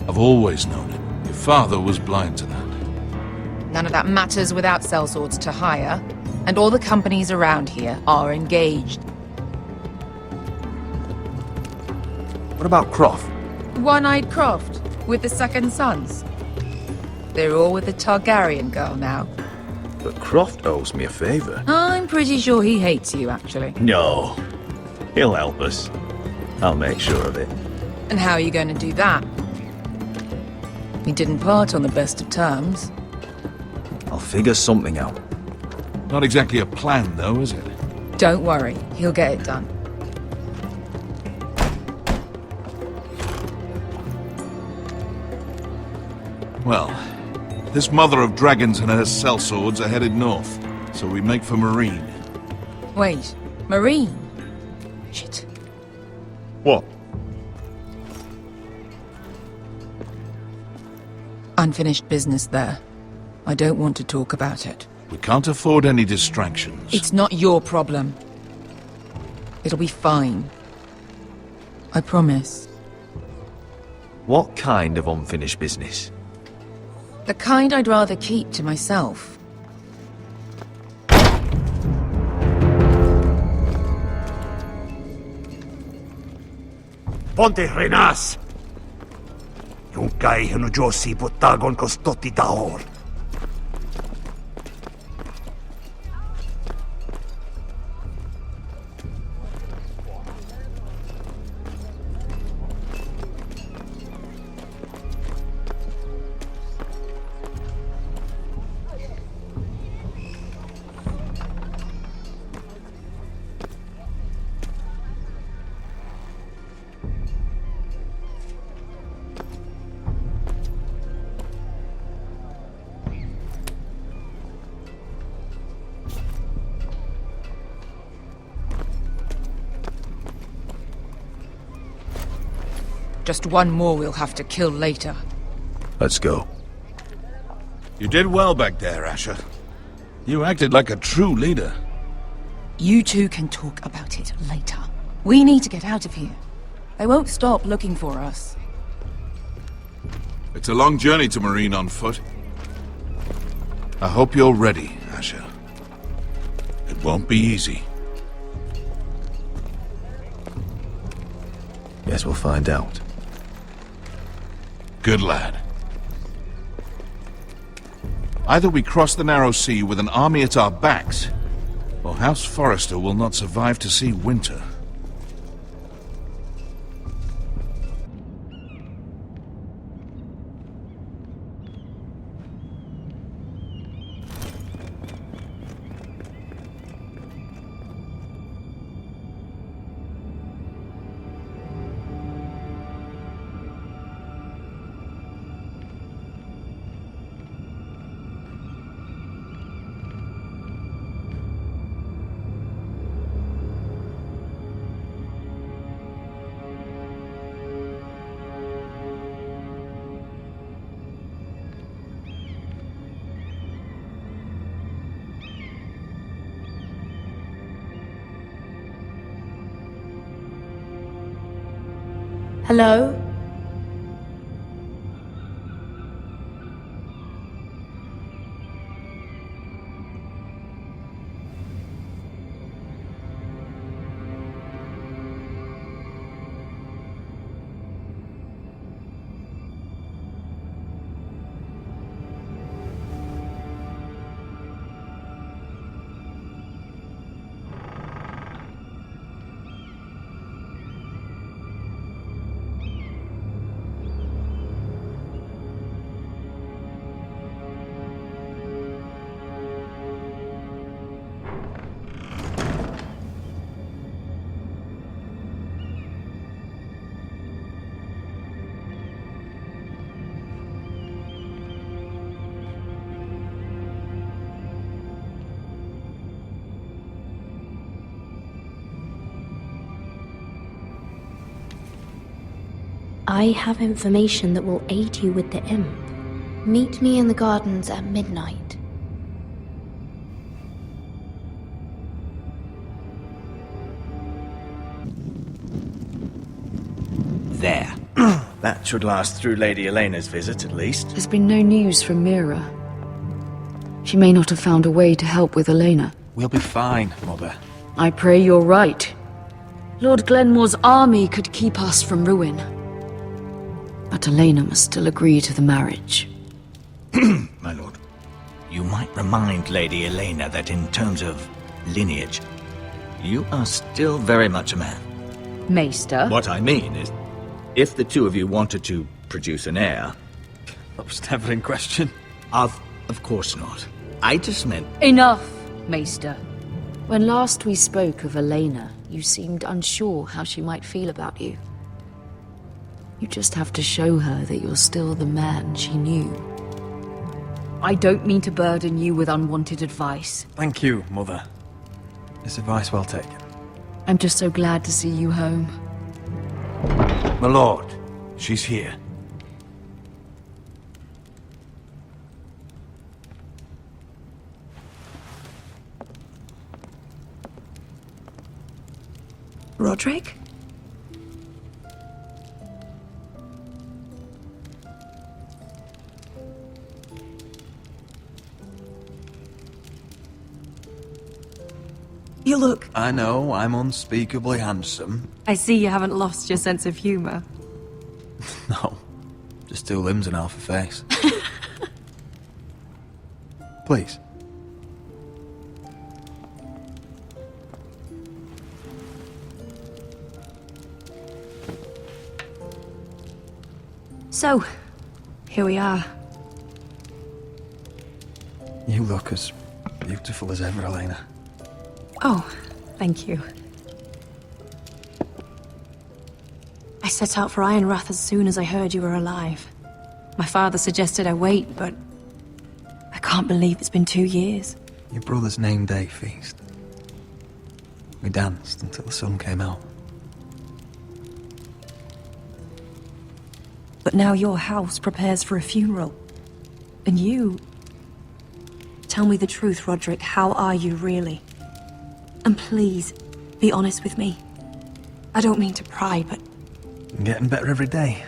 I've always known it. Your father was blind to that. None of that matters without sellswords to hire, and all the companies around here are engaged. What about Croft? One-eyed Croft. With the second sons? They're all with the Targaryen girl now. But Croft owes me a favour. I'm pretty sure he hates you, actually. No. He'll help us. I'll make sure of it. And how are you going to do that? We didn't part on the best of terms. I'll figure something out. Not exactly a plan, though, is it? Don't worry, he'll get it done. Well, this mother of dragons and her sellswords are headed north, so we make for Marine. Wait, Marine? Shit. What? Unfinished business there. I don't want to talk about it. We can't afford any distractions. It's not your problem. It'll be fine. I promise. What kind of unfinished business? The kind I'd rather keep to myself. Ponte Renas! Yung kay hano Josi putagon ko stoti taor. Just one more we'll have to kill later. Let's go. You did well back there, Asher. You acted like a true leader. You two can talk about it later. We need to get out of here. They won't stop looking for us. It's a long journey to Marine on foot. I hope you're ready, Asher. It won't be easy. Guess we'll find out. Good lad. Either we cross the narrow sea with an army at our backs, or House Forrester will not survive to see winter. Hello? I have information that will aid you with the imp. Meet me in the gardens at midnight. There. That should last through Lady Elena's visit, at least. There's been no news from Mira. She may not have found a way to help with Elena. We'll be fine, Mother. I pray you're right. Lord Glenmore's army could keep us from ruin. But Elena must still agree to the marriage. My lord, you might remind Lady Elena that in terms of lineage, you are still very much a man. Maester? What I mean is, if the two of you wanted to produce an heir... That was never in question. Of course not. I just meant... Enough, Maester. When last we spoke of Elena, you seemed unsure how she might feel about you. You just have to show her that you're still the man she knew. I don't mean to burden you with unwanted advice. Thank you, Mother. This advice well taken. I'm just so glad to see you home. My lord, she's here. Roderick? You look... I know, I'm unspeakably handsome. I see you haven't lost your sense of humor. No, just two limbs and half a face. Please. So, here we are. You look as beautiful as ever, Elena. Oh, thank you. I set out for Ironrath as soon as I heard you were alive. My father suggested I wait, but I can't believe it's been 2 years. Your brother's name day feast. We danced until the sun came out. But now your house prepares for a funeral. And you... Tell me the truth, Roderick. How are you, really? And please, be honest with me. I don't mean to pry, but... I'm getting better every day.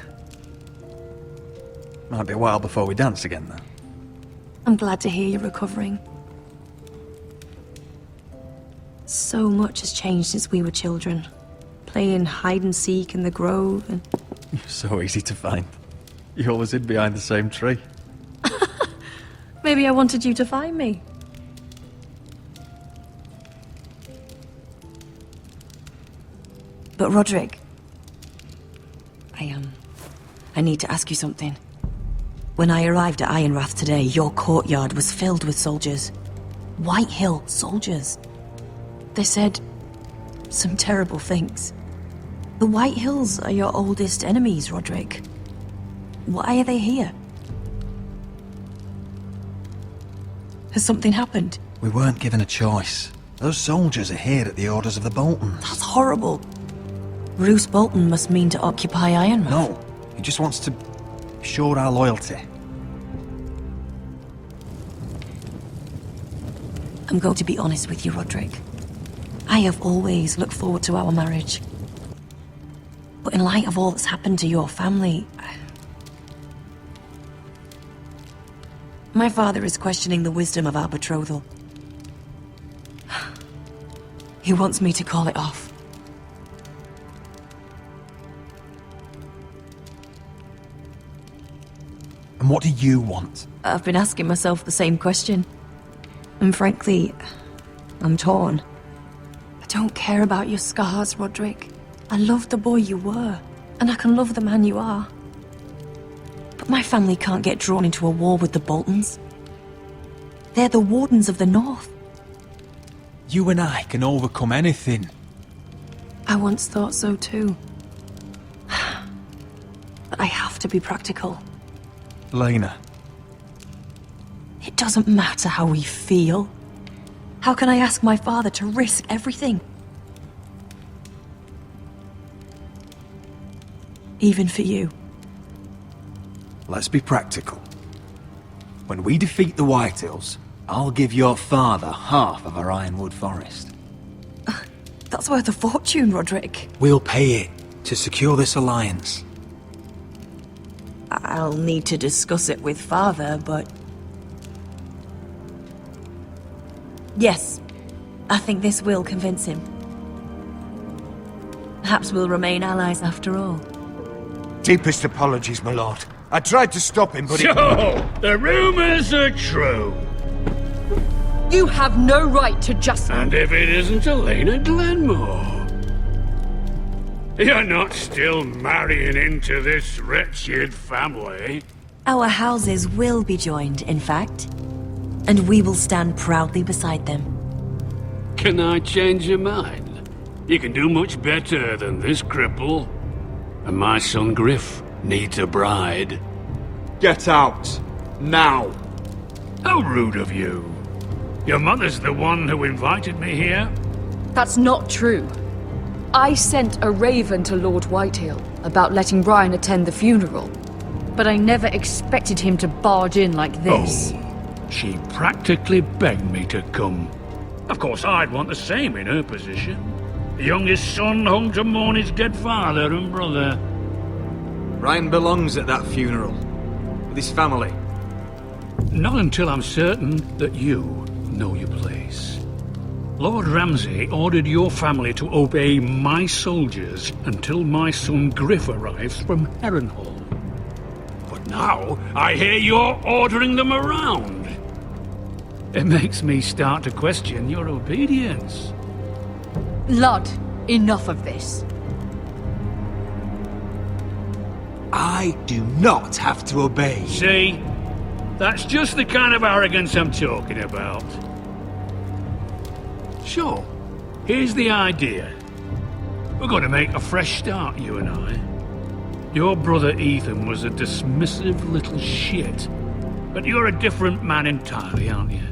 Might be a while before we dance again, though. I'm glad to hear you're recovering. So much has changed since we were children. Playing hide and seek in the grove and... You're so easy to find. You always hid behind the same tree. Maybe I wanted you to find me. But Roderick... I need to ask you something. When I arrived at Ironrath today, your courtyard was filled with soldiers. White Hill soldiers. They said some terrible things. The White Hills are your oldest enemies, Roderick. Why are they here? Has something happened? We weren't given a choice. Those soldiers are here at the orders of the Boltons. That's horrible. Roose Bolton must mean to occupy Ironrath. No, he just wants to show our loyalty. I'm going to be honest with you, Roderick. I have always looked forward to our marriage. But in light of all that's happened to your family... My father is questioning the wisdom of our betrothal. He wants me to call it off. And what do you want? I've been asking myself the same question. And frankly, I'm torn. I don't care about your scars, Roderick. I love the boy you were, and I can love the man you are. But my family can't get drawn into a war with the Boltons. They're the Wardens of the North. You and I can overcome anything. I once thought so too. But I have to be practical. Lena. It doesn't matter how we feel. How can I ask my father to risk everything? Even for you. Let's be practical. When we defeat the Whitehills, I'll give your father half of our Ironwood forest. That's worth a fortune, Roderick. We'll pay it to secure this alliance. I'll need to discuss it with father, but... Yes, I think this will convince him. Perhaps we'll remain allies after all. Deepest apologies, my lord. I tried to stop him, but So, the rumors are true. You have no right to just... And if it isn't Elena Glenmore? You're not still marrying into this wretched family? Our houses will be joined, in fact. And we will stand proudly beside them. Can I change your mind? You can do much better than this cripple. And my son Griff needs a bride. Get out. Now. How rude of you. Your mother's the one who invited me here? That's not true. I sent a raven to Lord Whitehill about letting Ryan attend the funeral. But I never expected him to barge in like this. Oh, she practically begged me to come. Of course, I'd want the same in her position. The youngest son home to mourn his dead father and brother. Ryan belongs at that funeral. With his family. Not until I'm certain that you know your place. Lord Ramsay ordered your family to obey my soldiers until my son Griff arrives from Harrenhal. But now, I hear you're ordering them around. It makes me start to question your obedience. Lud, enough of this. I do not have to obey. See? That's just the kind of arrogance I'm talking about. So, here's the idea. We're going to make a fresh start, you and I. Your brother Ethan was a dismissive little shit. But you're a different man entirely, aren't you?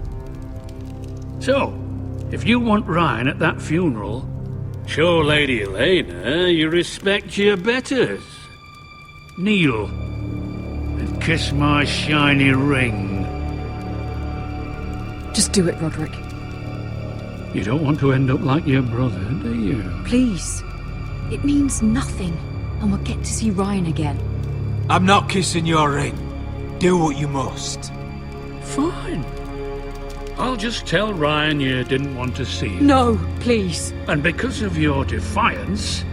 So, if you want Ryan at that funeral, show Lady Elena you respect your betters. Kneel and kiss my shiny ring. Just do it, Roderick. You don't want to end up like your brother, do you? Please. It means nothing, and we'll get to see Ryan again. I'm not kissing your ring. Do what you must. Fine. I'll just tell Ryan you didn't want to see him. No, please. And because of your defiance,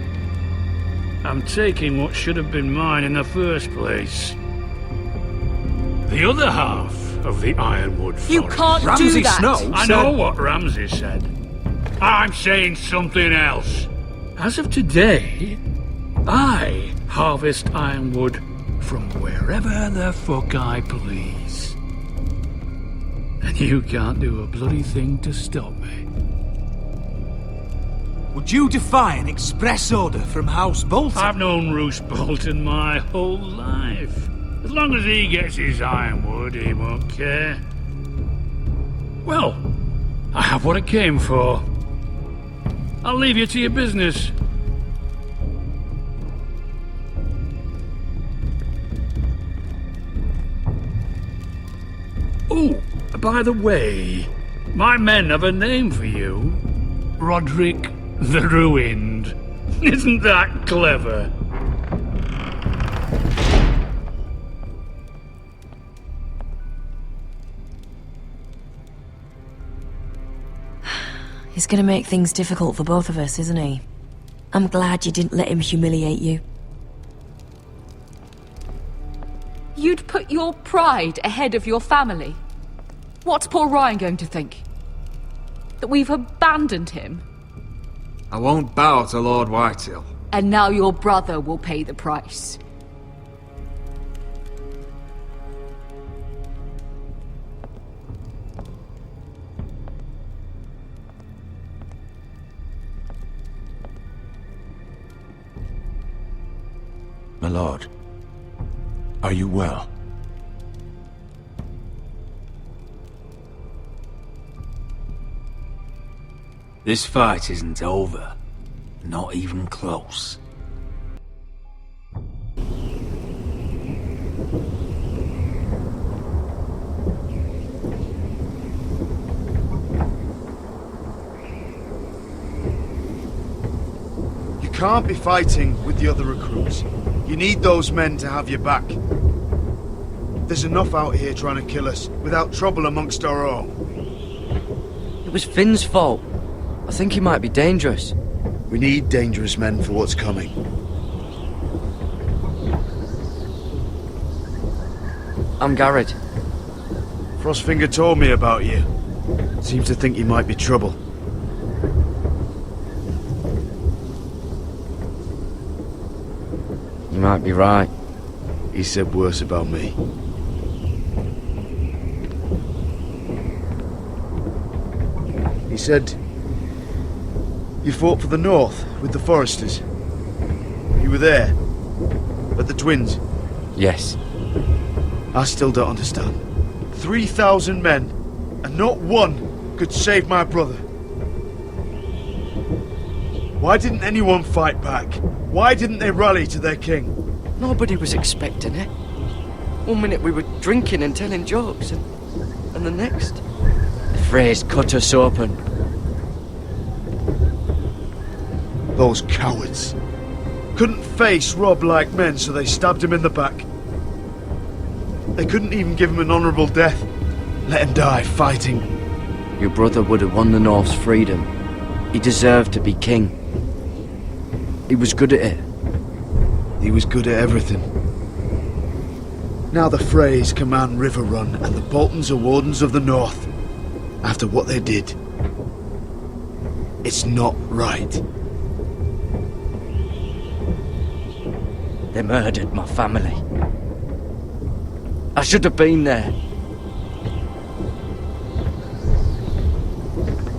I'm taking what should have been mine in the first place. The other half of the Ironwood Forest. You can't do that! Snow I know what Ramsay said. I'm saying something else. As of today, I harvest Ironwood from wherever the fuck I please. And you can't do a bloody thing to stop me. Would you defy an express order from House Bolton? I've known Roose Bolton my whole life. As long as he gets his Ironwood, he won't care. Well, I have what I came for. I'll leave you to your business. Oh, by the way, my men have a name for you. Roderick the Ruined. Isn't that clever? He's gonna make things difficult for both of us, isn't he? I'm glad you didn't let him humiliate you. You'd put your pride ahead of your family. What's poor Ryan going to think? That we've abandoned him? I won't bow to Lord Whitehill. And now your brother will pay the price. My lord, are you well? This fight isn't over. Not even close. You can't be fighting with the other recruits. You need those men to have your back. There's enough out here trying to kill us, without trouble amongst our own. It was Finn's fault. I think he might be dangerous. We need dangerous men for what's coming. I'm Garrett. Frostfinger told me about you. Seems to think you might be trouble. You might be right. He said worse about me. He said you fought for the North with the Foresters. You were there, at the Twins. Yes. I still don't understand. 3,000 men, and not one could save my brother. Why didn't anyone fight back? Why didn't they rally to their king? Nobody was expecting it. One minute we were drinking and telling jokes, and the next, the Freys cut us open. Those cowards. Couldn't face Rob like men, so they stabbed him in the back. They couldn't even give him an honourable death. Let him die fighting. Your brother would have won the North's freedom. He deserved to be king. He was good at it. He was good at everything. Now the Freys command Riverrun, and the Boltons are Wardens of the North. After what they did. It's not right. They murdered my family. I should have been there.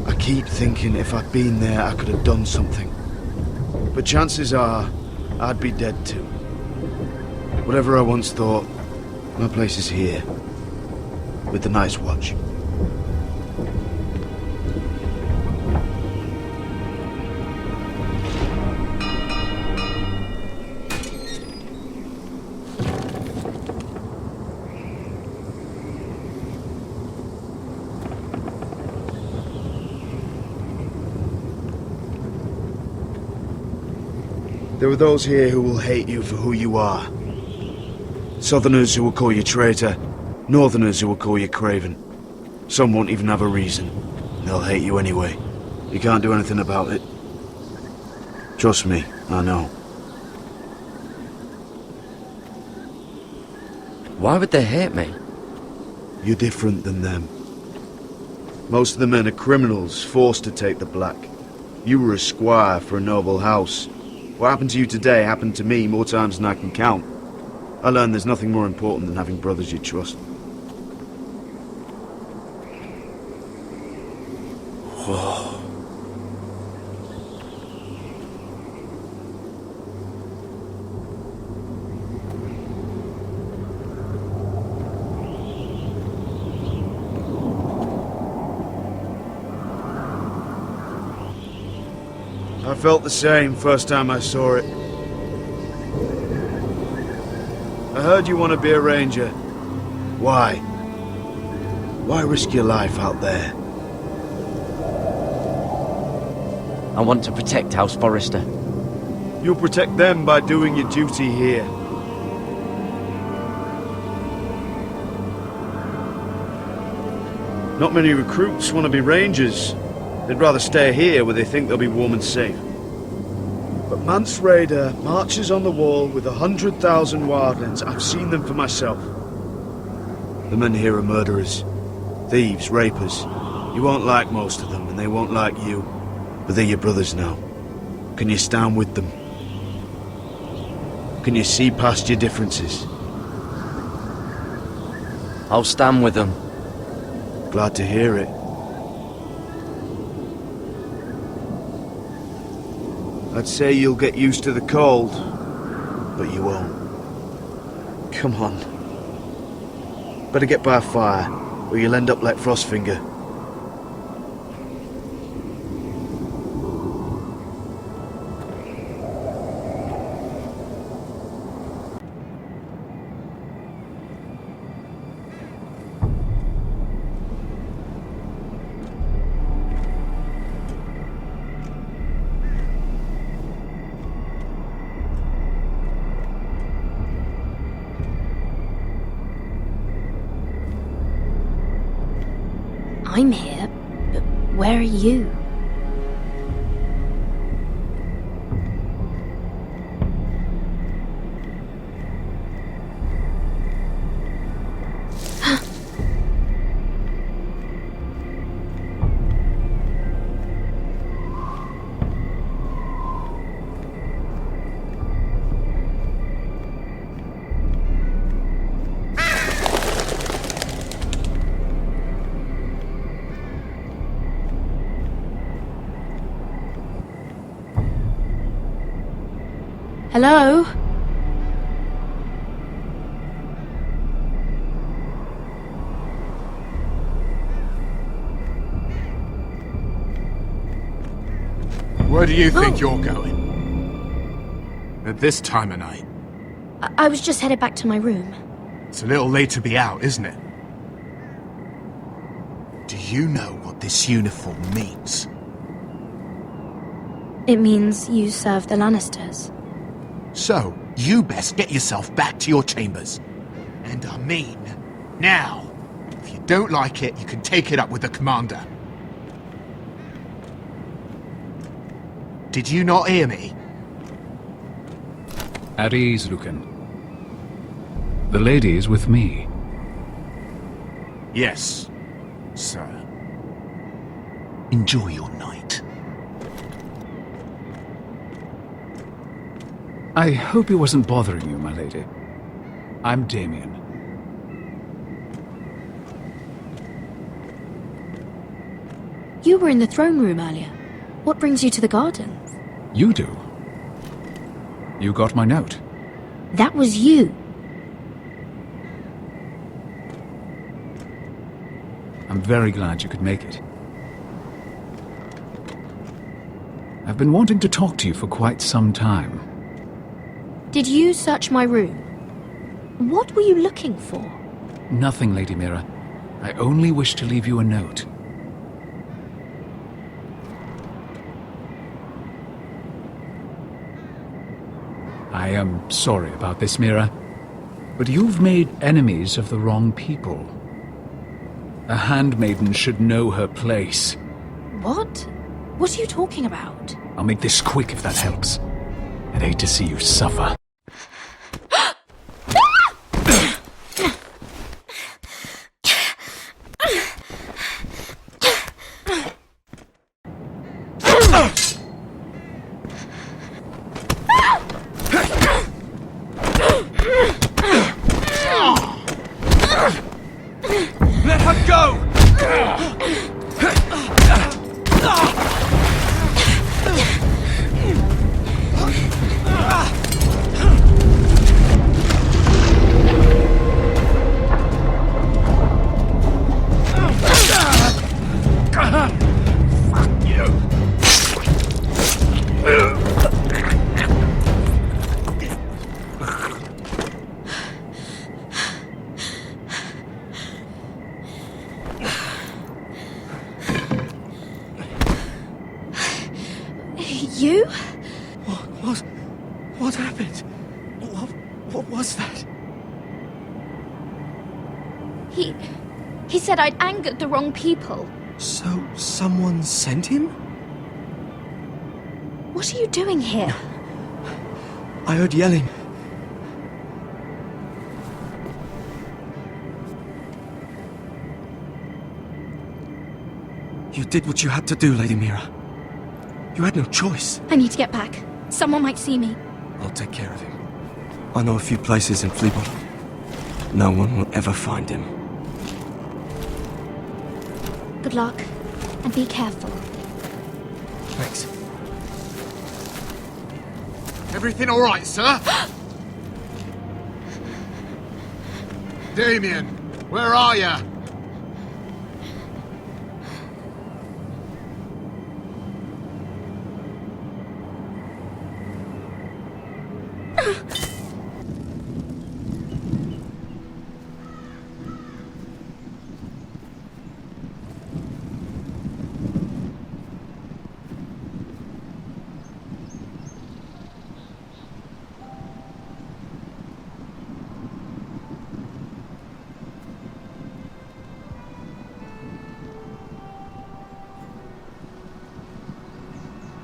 I keep thinking if I'd been there, I could have done something. But chances are, I'd be dead too. Whatever I once thought, my place is here. With the Night's Watch. There are those here who will hate you for who you are. Southerners who will call you traitor, Northerners who will call you craven. Some won't even have a reason. They'll hate you anyway. You can't do anything about it. Trust me, I know. Why would they hate me? You're different than them. Most of the men are criminals, forced to take the black. You were a squire for a noble house. What happened to you today happened to me more times than I can count. I learned there's nothing more important than having brothers you trust. Whoa. I felt the same first time I saw it. I heard you want to be a ranger. Why? Why risk your life out there? I want to protect House Forrester. You'll protect them by doing your duty here. Not many recruits want to be rangers. They'd rather stay here where they think they'll be warm and safe. But Mance Rayder marches on the wall with 100,000 wildlings. I've seen them for myself. The men here are murderers. Thieves, rapers. You won't like most of them, and they won't like you. But they're your brothers now. Can you stand with them? Can you see past your differences? I'll stand with them. Glad to hear it. I'd say you'll get used to the cold, but you won't. Come on. Better get by a fire, or you'll end up like Frostfinger. I'm here, but where are you? Hello? Where do you think you're going? At this time of night? I was just headed back to my room. It's a little late to be out, isn't it? Do you know what this uniform means? It means you serve the Lannisters. So, you best get yourself back to your chambers. And I mean, now. If you don't like it, you can take it up with the commander. Did you not hear me? At ease, Lucan. The lady is with me. Yes, sir. Enjoy your night. I hope he wasn't bothering you, my lady. I'm Damien. You were in the throne room earlier. What brings you to the gardens? You do. You got my note. That was you. I'm very glad you could make it. I've been wanting to talk to you for quite some time. Did you search my room? What were you looking for? Nothing, Lady Mira. I only wish to leave you a note. I am sorry about this, Mira, but you've made enemies of the wrong people. A handmaiden should know her place. What? What are you talking about? I'll make this quick if that helps. I'd hate to see you suffer. Let her go! Fuck you! You? What happened? What was that? He said I'd angered the wrong people. So, someone sent him? What are you doing here? I heard yelling. You did what you had to do, Lady Mira. You had no choice. I need to get back. Someone might see me. I'll take care of him. I know a few places in Fleabottom. No one will ever find him. Good luck, and be careful. Thanks. Everything all right, sir? Damien, where are you?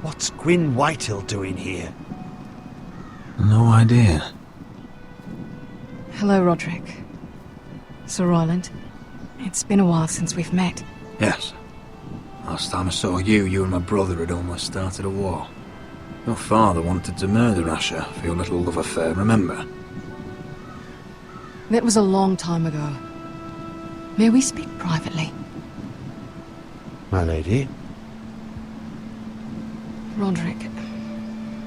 What's Gwyn Whitehill doing here? No idea. Hello, Roderick. Sir Roland. It's been a while since we've met. Yes. Last time I saw you and my brother had almost started a war. Your father wanted to murder Asher for your little love affair, remember? That was a long time ago. May we speak privately? My lady? Roderick,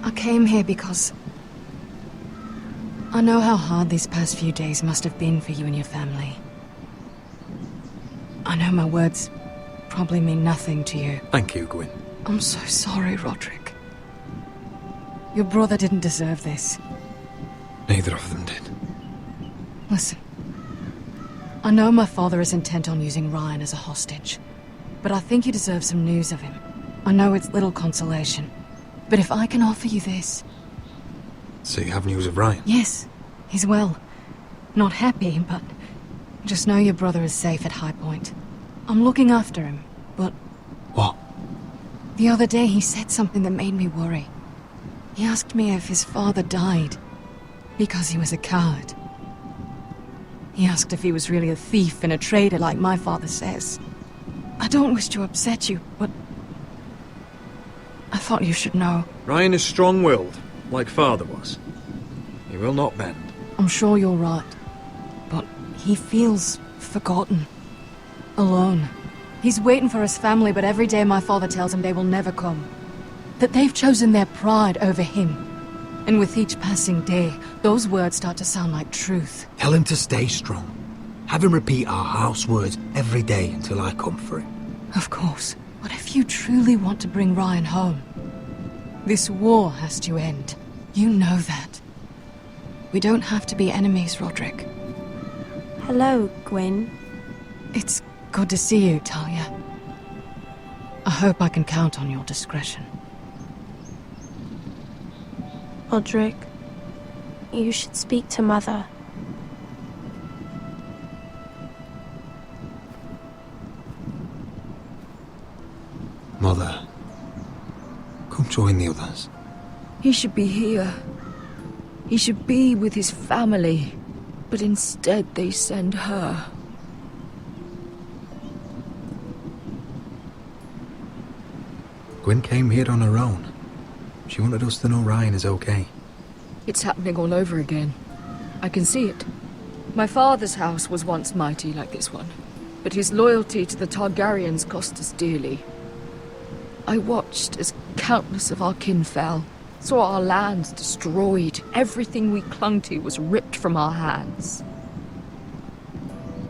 I came here because I know how hard these past few days must have been for you and your family. I know my words probably mean nothing to you. Thank you, Gwyn. I'm so sorry, Roderick. Your brother didn't deserve this. Neither of them did. Listen. I know my father is intent on using Ryan as a hostage, but I think you deserve some news of him. I know it's little consolation, but if I can offer you this... So you have news of Ryan? Yes, he's well. Not happy, but just know your brother is safe at High Point. I'm looking after him, but... What? The other day he said something that made me worry. He asked me if his father died because he was a coward. He asked if he was really a thief and a traitor like my father says. I don't wish to upset you, but I thought you should know. Ryan is strong-willed, like father was. He will not bend. I'm sure you're right, but he feels forgotten. Alone. He's waiting for his family, but every day my father tells him they will never come. That they've chosen their pride over him. And with each passing day, those words start to sound like truth. Tell him to stay strong. Have him repeat our house words every day until I come for him. Of course. But if you truly want to bring Ryan home, this war has to end. You know that. We don't have to be enemies, Roderick. Hello, Gwyn. It's good to see you, Talia. I hope I can count on your discretion. Roderick, you should speak to Mother. Mother, come join the others. He should be here. He should be with his family. But instead they send her. Gwyn came here on her own. She wanted us to know Ryan is okay. It's happening all over again. I can see it. My father's house was once mighty like this one, but his loyalty to the Targaryens cost us dearly. I watched as countless of our kin fell, saw our lands destroyed, everything we clung to was ripped from our hands.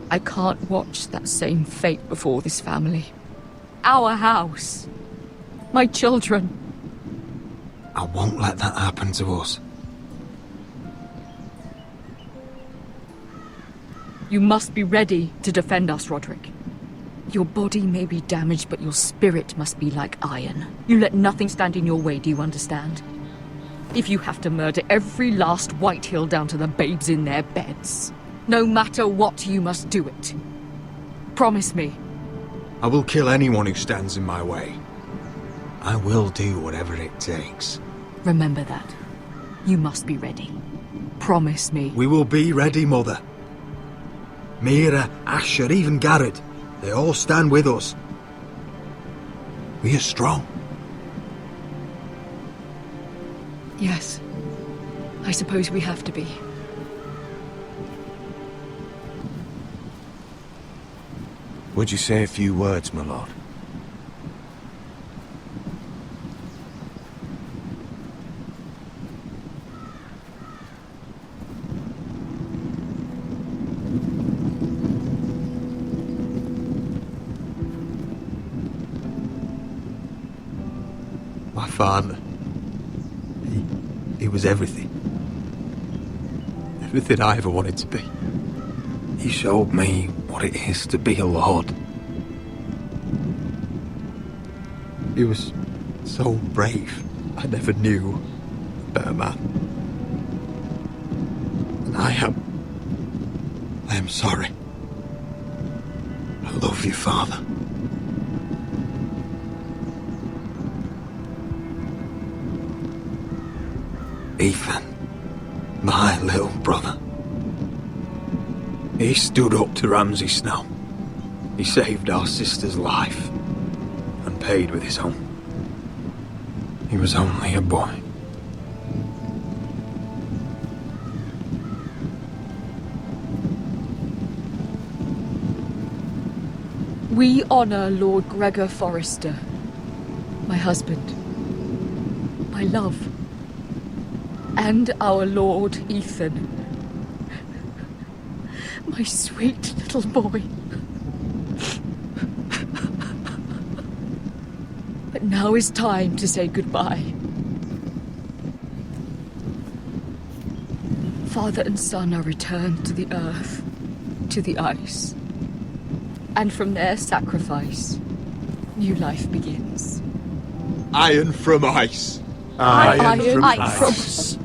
I can't watch that same fate before this family. Our house. My children. I won't let that happen to us. You must be ready to defend us, Roderick. Your body may be damaged, but your spirit must be like iron. You let nothing stand in your way, do you understand? If you have to murder every last Whitehill down to the babes in their beds, no matter what, you must do it. Promise me. I will kill anyone who stands in my way. I will do whatever it takes. Remember that. You must be ready. Promise me. We will be ready, Mother. Mira, Asher, even Garrett. They all stand with us. We are strong. Yes. I suppose we have to be. Would you say a few words, my lord? My father. He was everything. Everything I ever wanted to be. He showed me what it is to be a lord. He was so brave. I never knew a better man. And I am sorry. I love you, Father. Ethan, my little brother. He stood up to Ramsay Snow. He saved our sister's life and paid with his own. He was only a boy. We honor Lord Gregor Forrester, my husband, my love. and our Lord Ethan. My sweet little boy. But now is time to say goodbye. Father and son are returned to the earth, to the ice. And from their sacrifice, new life begins. Iron from ice. Iron from ice.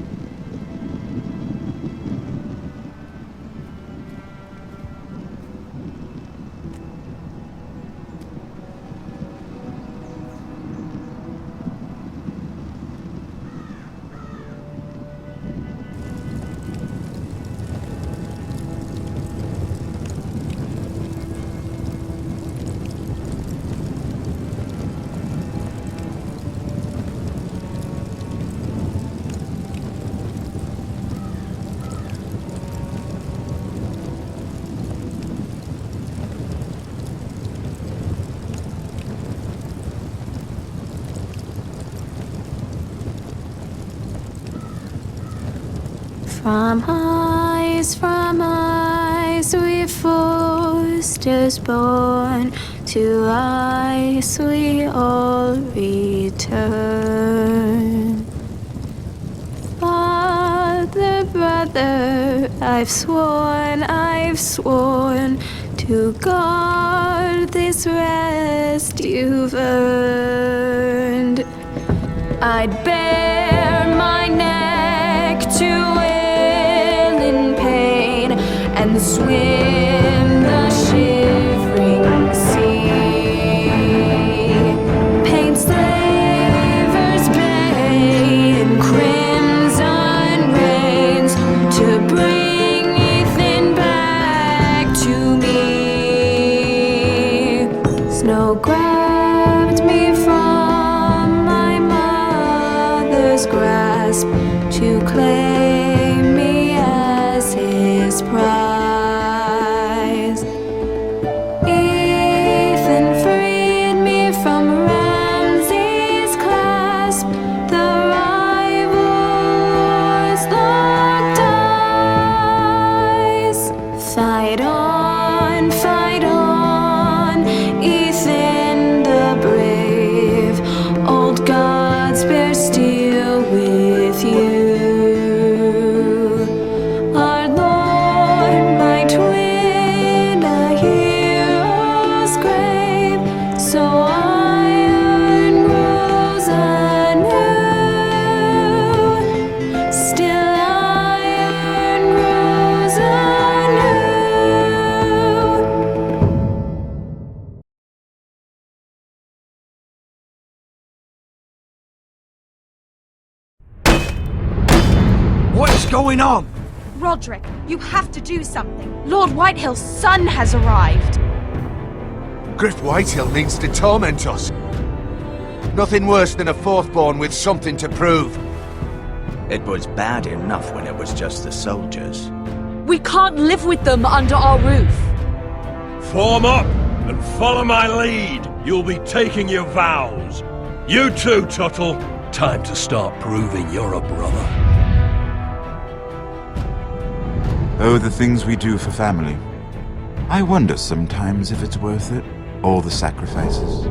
From ice we foresters born, to ice we all return. Father, brother, I've sworn to guard this rest you've earned. I'd bare my neck to and swim the shivering sea. Paint Slaver's Bay in crimson rains to bring Ethan back to me. Snow grabbed me from my mother's grasp to claim me as his prize. Fight on, Ethan the brave. Old gods bear steel with you. Our Lord might win a hero's grave, so iron grows anew. Still iron grows anew. What is going on? Roderick, you have to do something. Lord Whitehill's son has arrived. Griff Whitehill means to torment us. Nothing worse than a fourthborn with something to prove. It was bad enough when it was just the soldiers. We can't live with them under our roof. Form up and follow my lead. You'll be taking your vows. You too, Tuttle. Time to start proving you're a brother. Oh, the things we do for family. I wonder sometimes if it's worth it, all the sacrifices.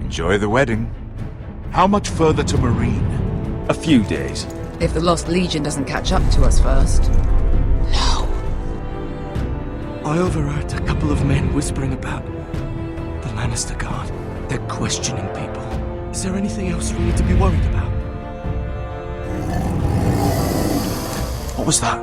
Enjoy the wedding. How much further to Marine? A few days. If the Lost Legion doesn't catch up to us first. I overheard a couple of men whispering about the Lannister Guard. They're questioning people. Is there anything else we need to be worried about? What was that?